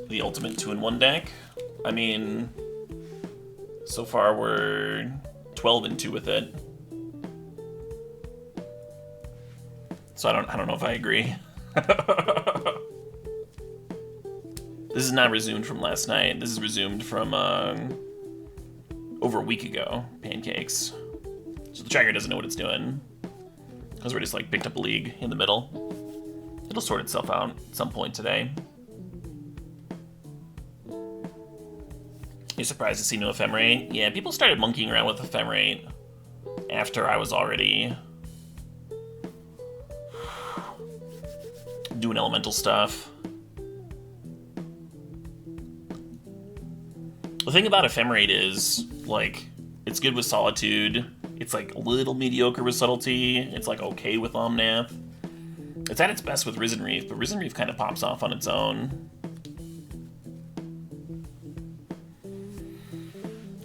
[SPEAKER 2] The ultimate 2-in-1 deck. I mean, so far we're 12-2 with it. So I don't know if I agree. This is not resumed from last night. This is resumed from over a week ago. Pancakes. So the tracker doesn't know what it's doing, because we're just like picked up a league in the middle. It'll sort itself out at some point today. You're surprised to see no Ephemerate? Yeah, people started monkeying around with Ephemerate after I was already doing elemental stuff. The thing about Ephemerate is, like, it's good with Solitude. It's, like, a little mediocre with Subtlety. It's, like, okay with Omnath. It's at its best with Risen Reef, but Risen Reef kind of pops off on its own.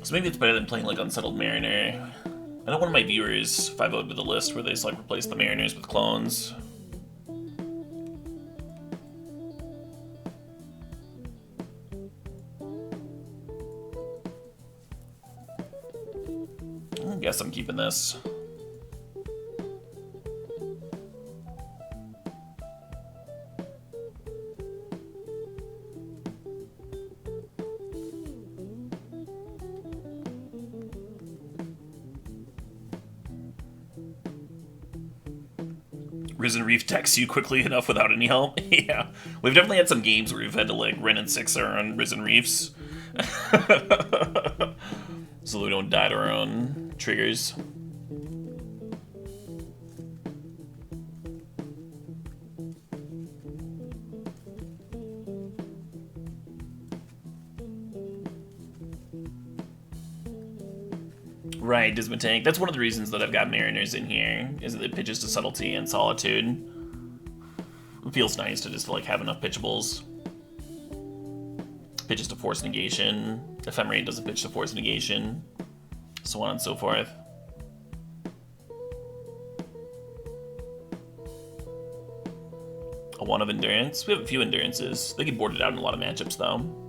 [SPEAKER 2] So maybe it's better than playing, like, Unsettled Mariner. I know one of my viewers 5-0'd with a list where they just, like, replace the Mariners with clones. I guess I'm keeping this. Risen Reef texts you quickly enough without any help. Yeah, we've definitely had some games where we've had to like Ren and 6 on Risen Reefs. So we don't die to our own triggers. Right, Dismatank. That's one of the reasons that I've got Mariners in here, is that it pitches to Subtlety and Solitude. It feels nice to just like have enough pitchables. Pitches to force negation. Ephemerate doesn't pitch to force negation. So on and so forth. A 1 of endurance. We have a few endurances. They get boarded out in a lot of matchups though.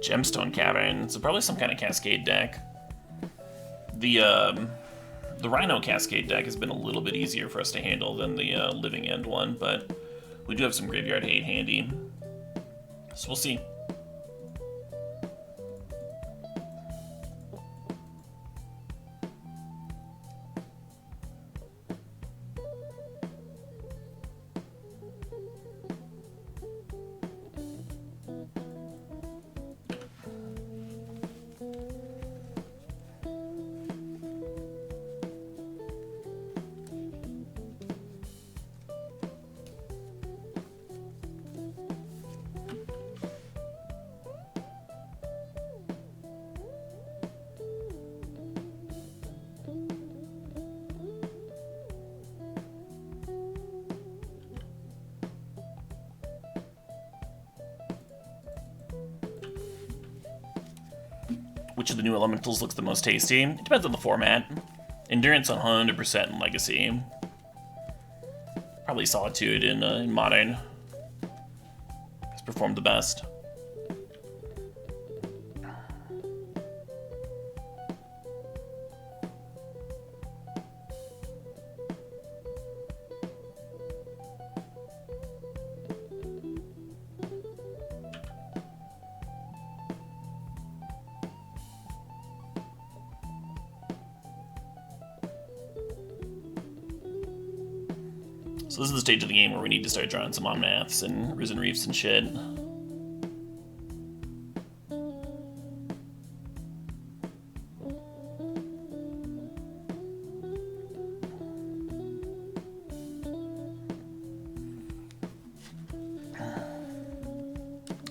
[SPEAKER 2] Gemstone Cavern, so probably some kind of Cascade deck. The Rhino Cascade deck has been a little bit easier for us to handle than the Living End one, but we do have some Graveyard Hate handy. So we'll see. Which of the new elementals looks the most tasty? It depends on the format. Endurance 100% in Legacy. Probably Solitude in Modern. Has performed the best. So this is the stage of the game where we need to start drawing some Omnaths and Risen Reefs and shit.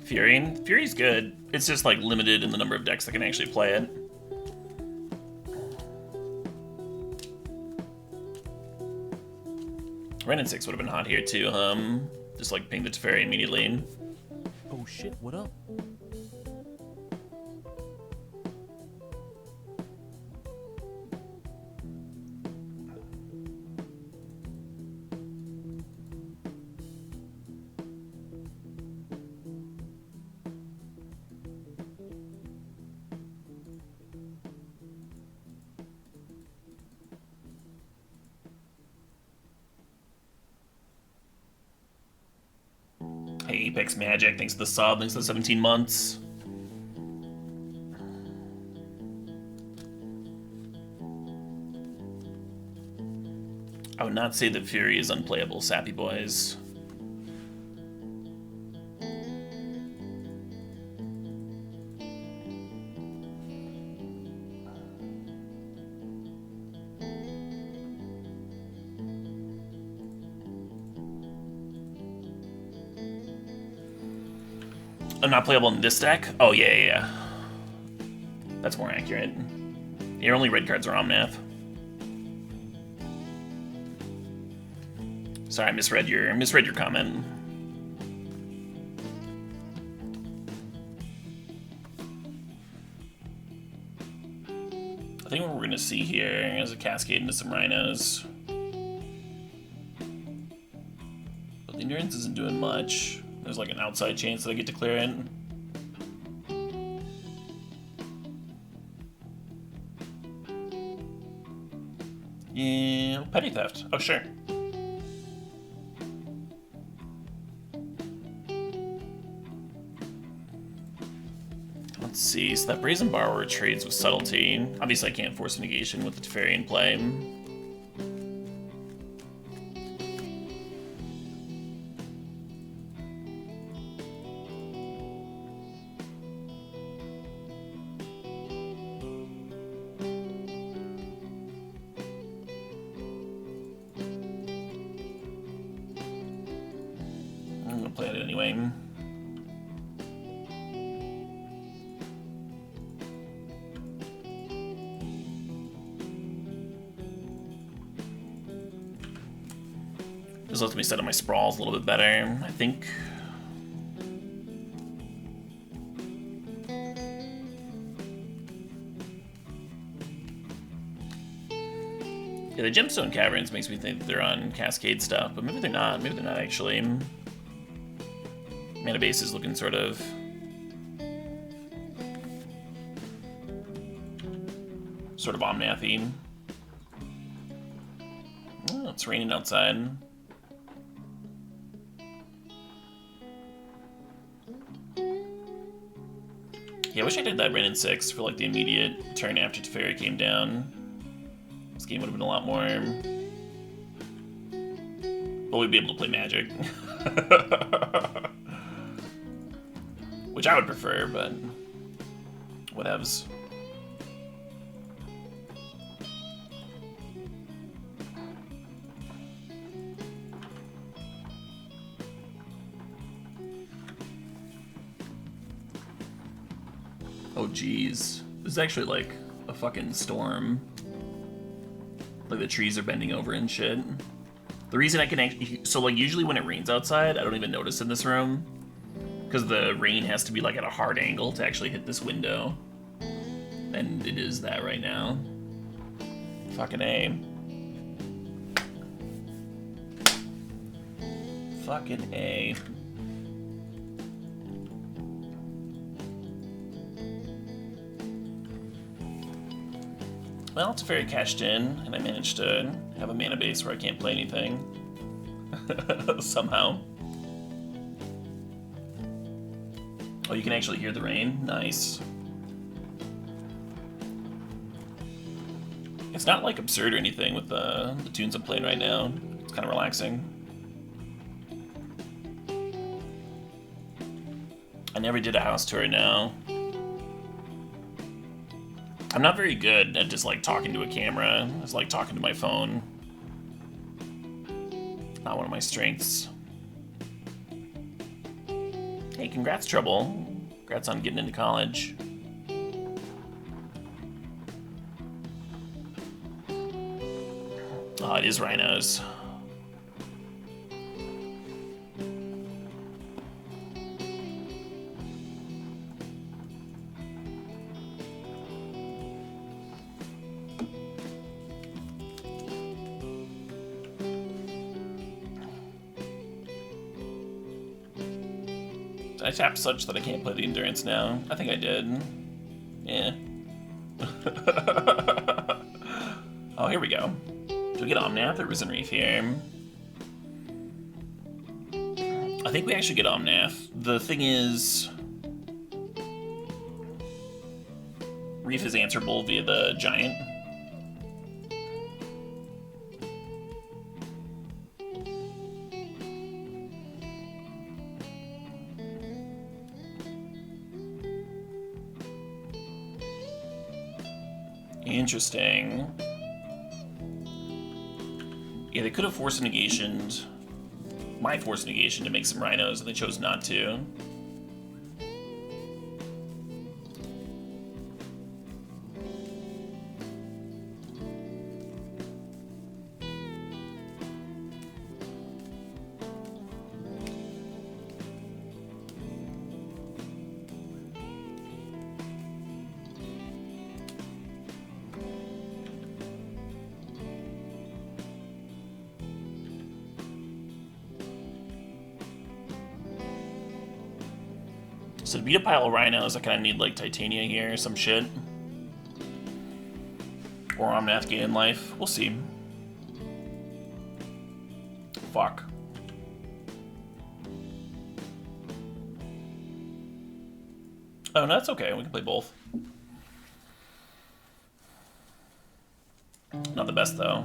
[SPEAKER 2] Fury? Fury's good. It's just like limited in the number of decks that can actually play it. Ren and 6 would have been hot here too, just like ping the Teferi immediately.
[SPEAKER 3] Oh shit, what up?
[SPEAKER 2] Hey, Apex Magic, thanks to the sub, thanks to the 17 months. I would not say that Fury is unplayable, sappy boys. Not playable in this deck? Oh, yeah. That's more accurate. Your only red cards are Omnath. Sorry, I misread your comment. I think what we're gonna see here is a cascade into some Rhinos. But the endurance isn't doing much. There's like an outside chance that I get to clear it. Yeah, petty theft. Oh, sure. Let's see. So that Brazen Borrower trades with subtlety. Obviously, I can't force negation with the Teferi in play. I'm gonna play it anyway. This lets me set up my sprawls a little bit better, I think. Yeah, the gemstone caverns makes me think they're on Cascade stuff, but maybe they're not. Maybe they're not actually. Mana base is looking sort of Omnath-y. Oh, it's raining outside. Yeah, I wish I did that Rain in 6 for like the immediate turn after Teferi came down. This game would have been a lot more... But we'd be able to play Magic. Which I would prefer, but... whatevs. Oh geez. This is actually like a fucking storm. Like the trees are bending over and shit. The reason I can actually... So like usually when it rains outside, I don't even notice in this room. Because the rain has to be like at a hard angle to actually hit this window. And it is that right now. Fucking A. Fucking A. Well, it's very cashed in, and I managed to have a mana base where I can't play anything. Somehow. Oh, you can actually hear the rain? Nice. It's not like absurd or anything with the tunes I'm playing right now. It's kind of relaxing. I never did a house tour now. I'm not very good at just like talking to a camera. It's like talking to my phone. Not one of my strengths. Hey, congrats, Trouble. Congrats on getting into college. Oh, it is rhinos. Did I tap such that I can't play the endurance now? I think I did. Yeah. Oh, here we go. Do we get Omnath or Risen Reef here? I think we actually get Omnath. The thing is... Reef is answerable via the Giant. Interesting. Yeah, they could have forced negation, my forced negation to make some rhinos, and they chose not to. So to beat a pile of rhinos, I kind of need like Titania here or some shit. Or Omnath gain in life. We'll see. Fuck. Oh, no, that's okay. We can play both. Not the best, though.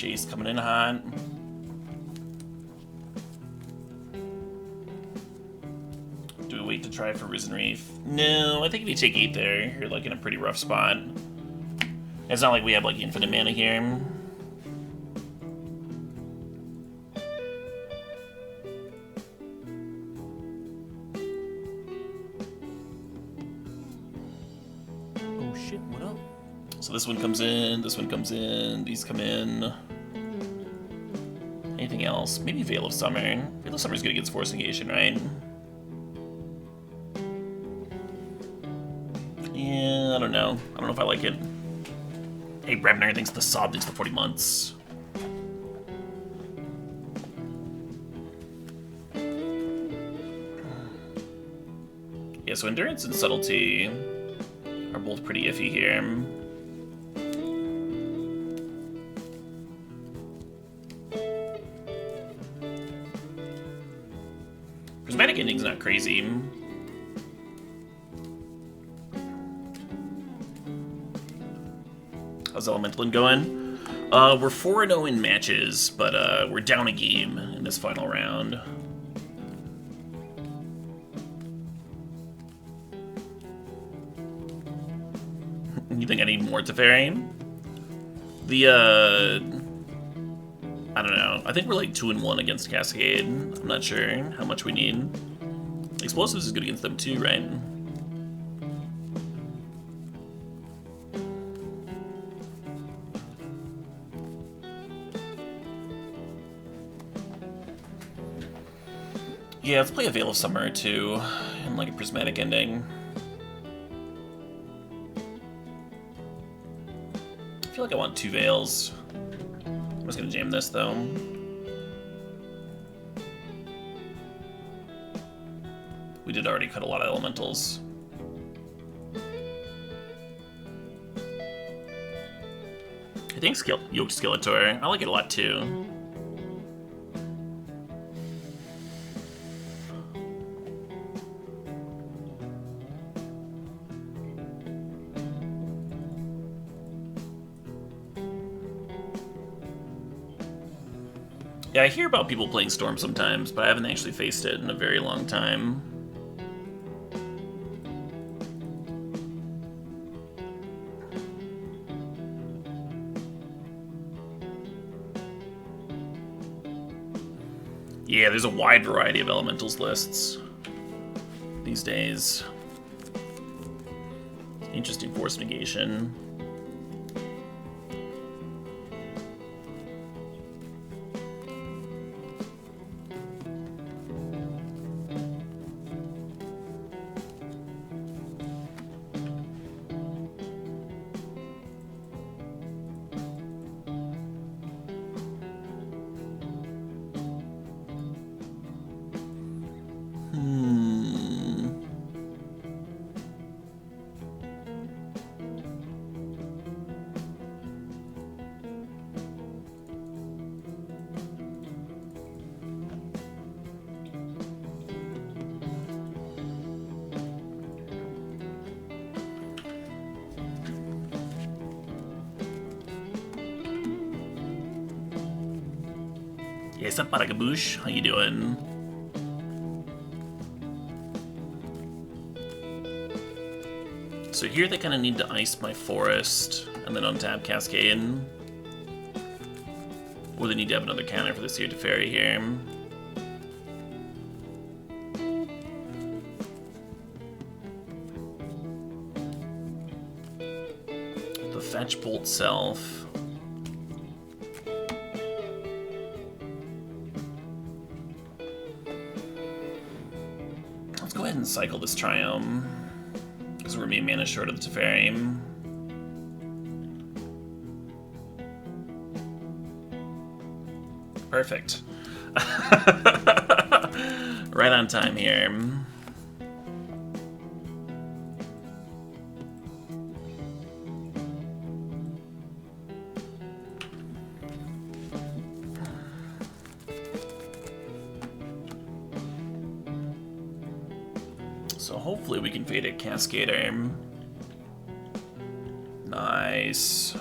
[SPEAKER 2] Jace coming in hot. Do we wait to try for Risen Reef? No, I think if you take 8 there, you're like in a pretty rough spot. It's not like we have like infinite mana here.
[SPEAKER 3] Oh shit, what up?
[SPEAKER 2] So this one comes in, this one comes in, these come in. Anything else? Maybe Veil of Summer. Veil of Summer's good against Force Negation, right? Yeah, I don't know. I don't know if I like it. Hey, Brevner thinks the Sob thinks the 40 months. Yeah, so Endurance and Subtlety are both pretty iffy here. Prismatic Ending's not crazy. How's Elementalin going? We're 4-0 in matches, but we're down a game in this final round. You think I need more Teferi? I don't know. I think we're like 2-1 against Cascade. I'm not sure how much we need. Explosives is good against them too, right? Yeah, let's play a Veil of Summer too, and like a Prismatic Ending. I feel like I want 2 Veils. I'm just gonna jam this though. We did already cut a lot of elementals. I think Yoked Skeletor. I like it a lot too. Yeah, I hear about people playing Storm sometimes, but I haven't actually faced it in a very long time. Yeah, there's a wide variety of elementals lists these days. Interesting Force Negation. Yeah, what's up, Paragaboosh? How you doing? So here they kind of need to ice my forest and then untap Cascade. Or they need to have another counter for the Seer Teferi here. The Fetch Bolt Self. Let's go ahead and cycle this Triome, because we're being mana short of the Teferi. Perfect. Right on time here. So hopefully we can fade a Cascader. Nice.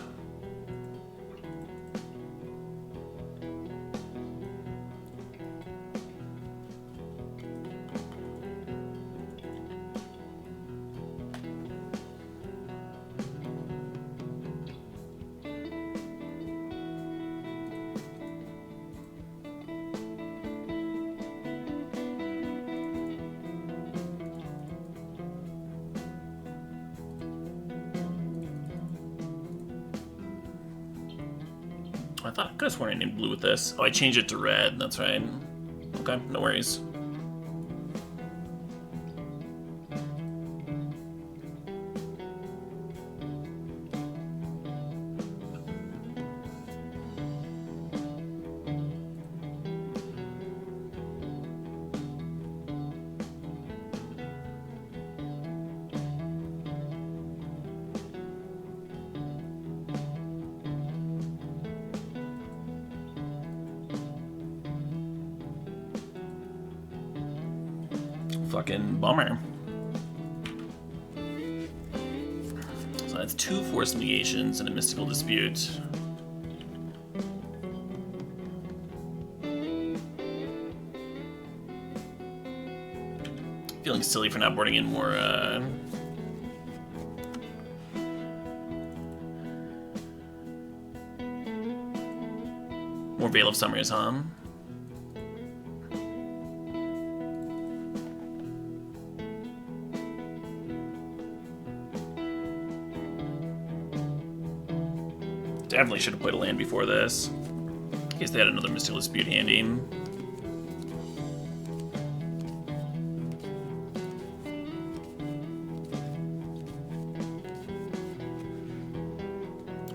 [SPEAKER 2] I thought I could have sworn I named blue with this. Oh, I changed it to red. That's right. Okay, no worries. Fucking bummer. So that's 2 forced negations and a mystical dispute. Feeling silly for not boarding in more, more Veil of Summers, huh? Definitely should have played a land before this. In case they had another mystical dispute handy.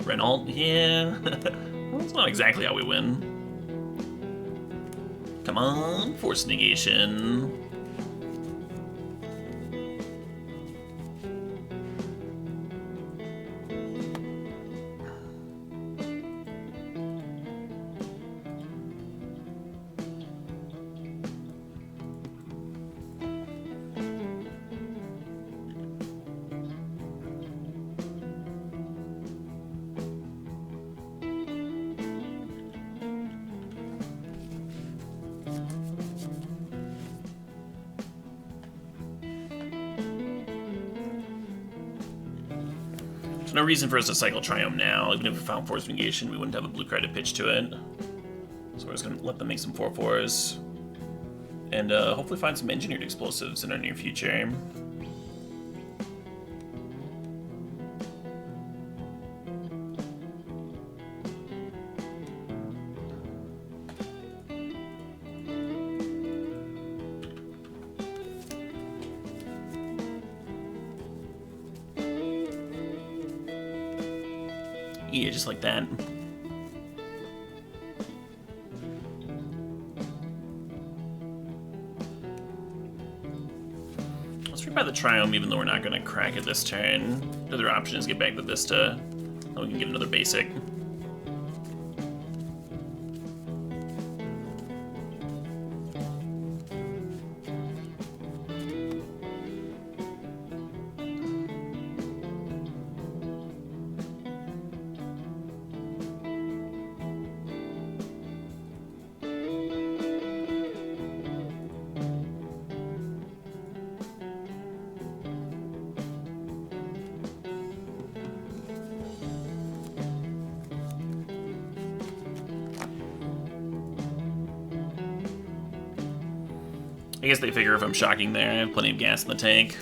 [SPEAKER 2] Renault, yeah. Well, that's not exactly how we win. Come on, force negation. No reason for us to cycle Triumph now. Even if we found Force Negation, we wouldn't have a blue card to pitch to it. So we're just going to let them make some 4/4s. And hopefully find some engineered explosives in our near future. Yeah, just like that. Let's try the Triumph, even though we're not going to crack it this turn. The other option is get back the Vista. Then we can get another basic. I guess they figure if I'm shocking there, I have plenty of gas in the tank.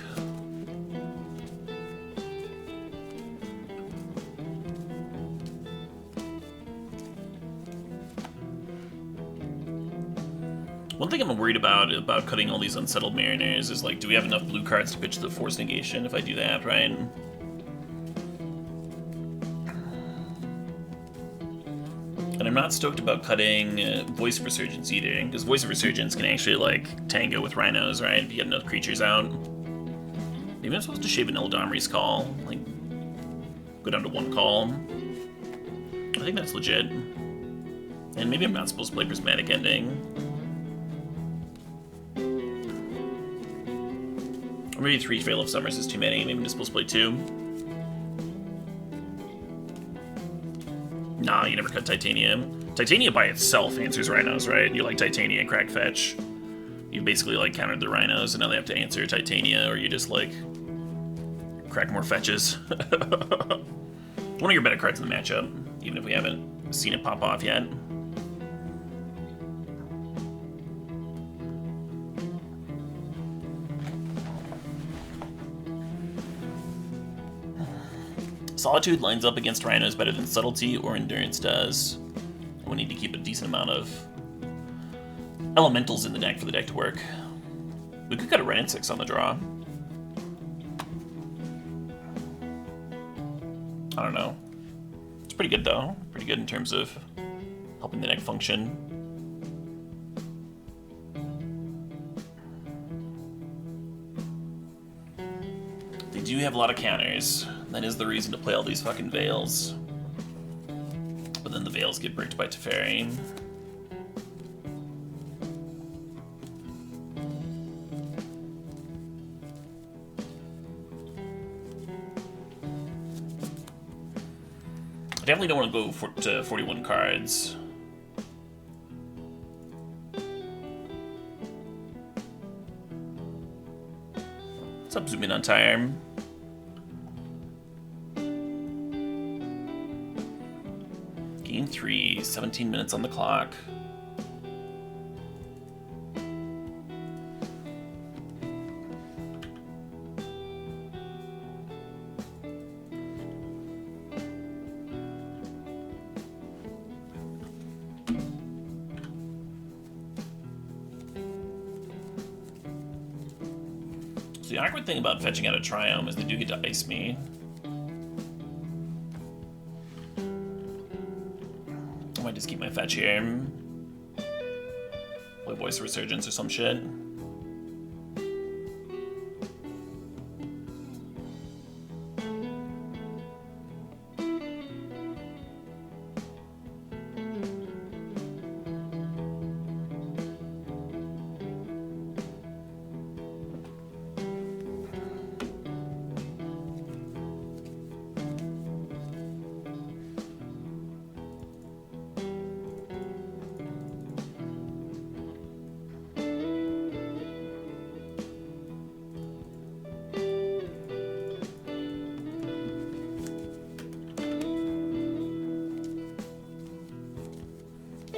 [SPEAKER 2] One thing I'm worried about cutting all these Unsettled Mariners is, like, do we have enough blue cards to pitch the Force Negation if I do that, right? And I'm not stoked about cutting Voice of Resurgence either, because Voice of Resurgence can actually, like, tango with Rhinos, right? If you get enough creatures out. Maybe I'm supposed to shave an Eldomri's Call, like, go down to 1 call. I think that's legit. And maybe I'm not supposed to play Prismatic Ending. Or maybe 3 Veil of Summers is too many, maybe I'm just supposed to play 2. Nah, you never cut Titania. Titania by itself answers Rhinos, right? You like Titania, crack fetch. You basically like countered the Rhinos, and now they have to answer Titania, or you just like crack more fetches. One of your better cards in the matchup, even if we haven't seen it pop off yet. Solitude lines up against Rhinos better than Subtlety or Endurance does. We need to keep a decent amount of elementals in the deck for the deck to work. We could cut a Renin 6 on the draw. I don't know. It's pretty good though. Pretty good in terms of helping the deck function. They do have a lot of counters. That is the reason to play all these fucking Veils. But then the Veils get bricked by Teferi. I definitely don't want to go to 41 cards. What's up, zoom in on time? Game 3, 17 minutes on the clock. The awkward thing about fetching out a Triome is they do get to ice me. I might just keep my fetch here. Play Voice Resurgence or some shit.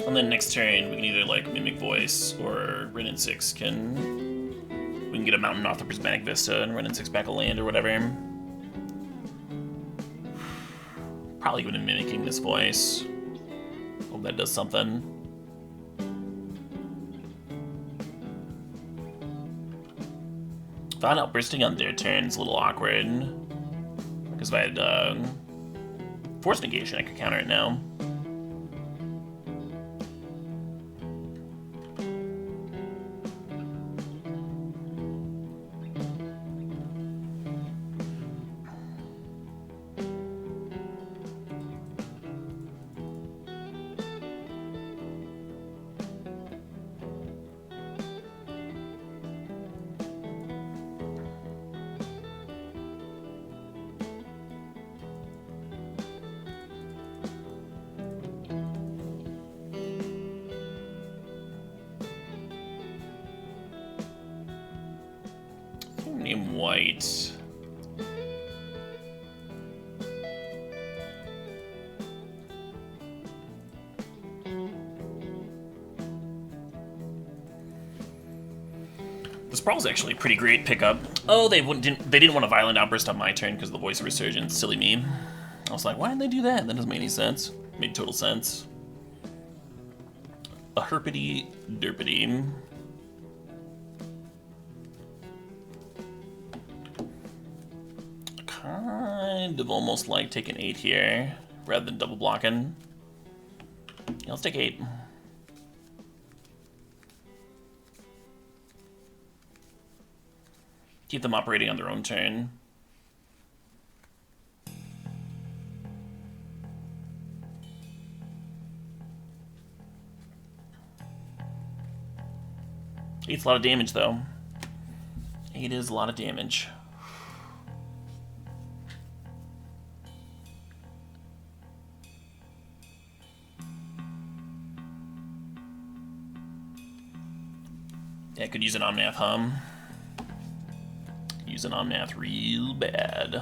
[SPEAKER 2] And then next turn, we can either like Mimic Voice or Renin 6 can... We can get a Mountain Moth or Prismatic Vista and Renin 6 back a land or whatever. Probably going to Mimicking this Voice. Hope that does something. Thought Outbursting on their turn is a little awkward. Because if I had Force Negation, I could counter it now. Name white. This Sprawl's actually a pretty great pickup. Oh, they didn't want a Violent Outburst on my turn because of the Voice of Resurgence. Silly me. I was like, why did they do that? That doesn't make any sense. Made total sense. A herpity derpity. Kind of almost like taking 8 here rather than double blocking. Yeah, let's take 8. Keep them operating on their own turn. Eight's a lot of damage, though. 8 is a lot of damage. Yeah, could use an Omnath Hum. Use an Omnath real bad.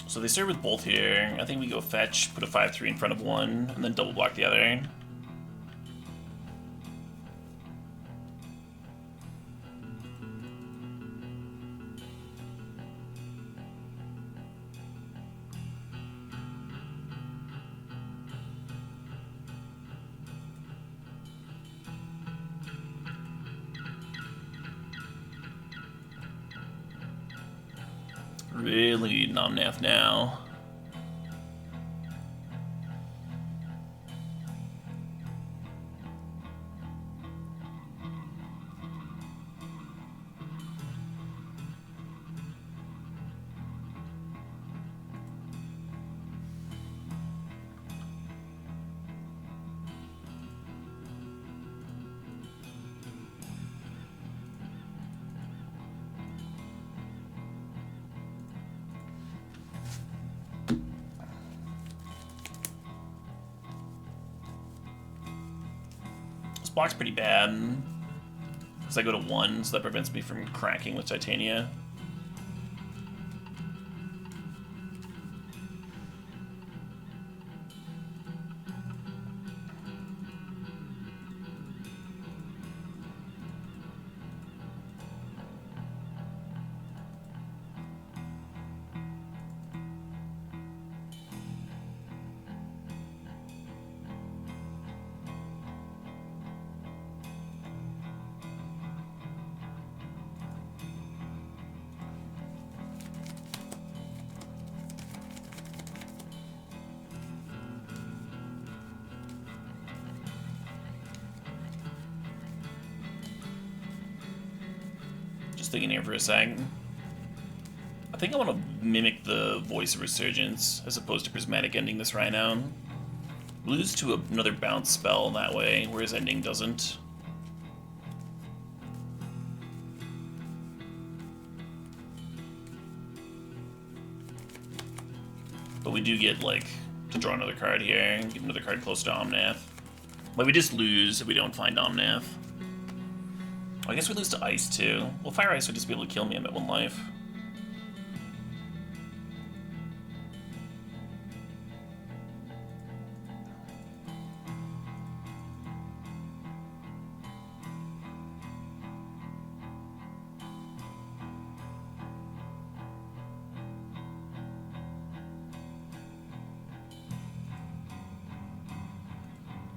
[SPEAKER 2] So they start with both here. I think we go fetch, put a 5/3 in front of one, and then double block the other. Really need Nomnath now. This block's pretty bad, because I go to 1, so that prevents me from cracking with Titania. Just thinking here for a sec. I think I want to mimic the Voice of Resurgence as opposed to Prismatic Ending this Rhino. Lose to another bounce spell that way, whereas Ending doesn't. But we do get, like, to draw another card here and get another card close to Omnath. Like, we just lose if we don't find Omnath. I guess we lose to Ice, too. Well, Fire Ice would just be able to kill me. I'm at 1 life.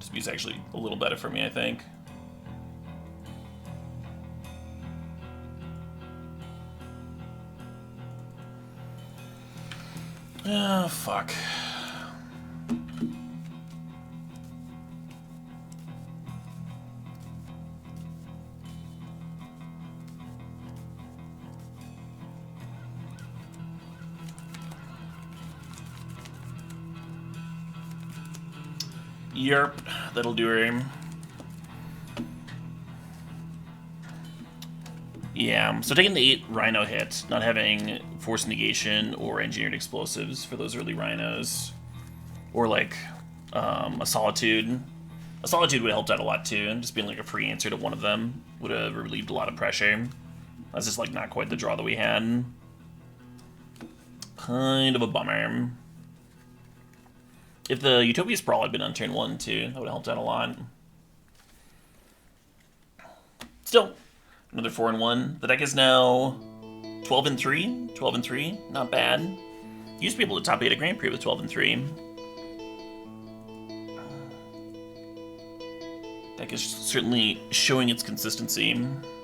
[SPEAKER 2] Dispute's actually a little better for me, I think. Oh, fuck. Yerp, that'll do her. Yeah, so taking the 8 Rhino hit, not having Force Negation or Engineered Explosives for those early Rhinos, or like a Solitude. A Solitude would have helped out a lot too, and just being like a free answer to one of them would have relieved a lot of pressure. That's just like not quite the draw that we had. Kind of a bummer. If the Utopia Sprawl had been on turn 1 too, that would have helped out a lot. Still, another 4-1. The deck is now 12-3. 12-3, not bad. Used to be able to top 8 a Grand Prix with 12-3. Deck is certainly showing its consistency.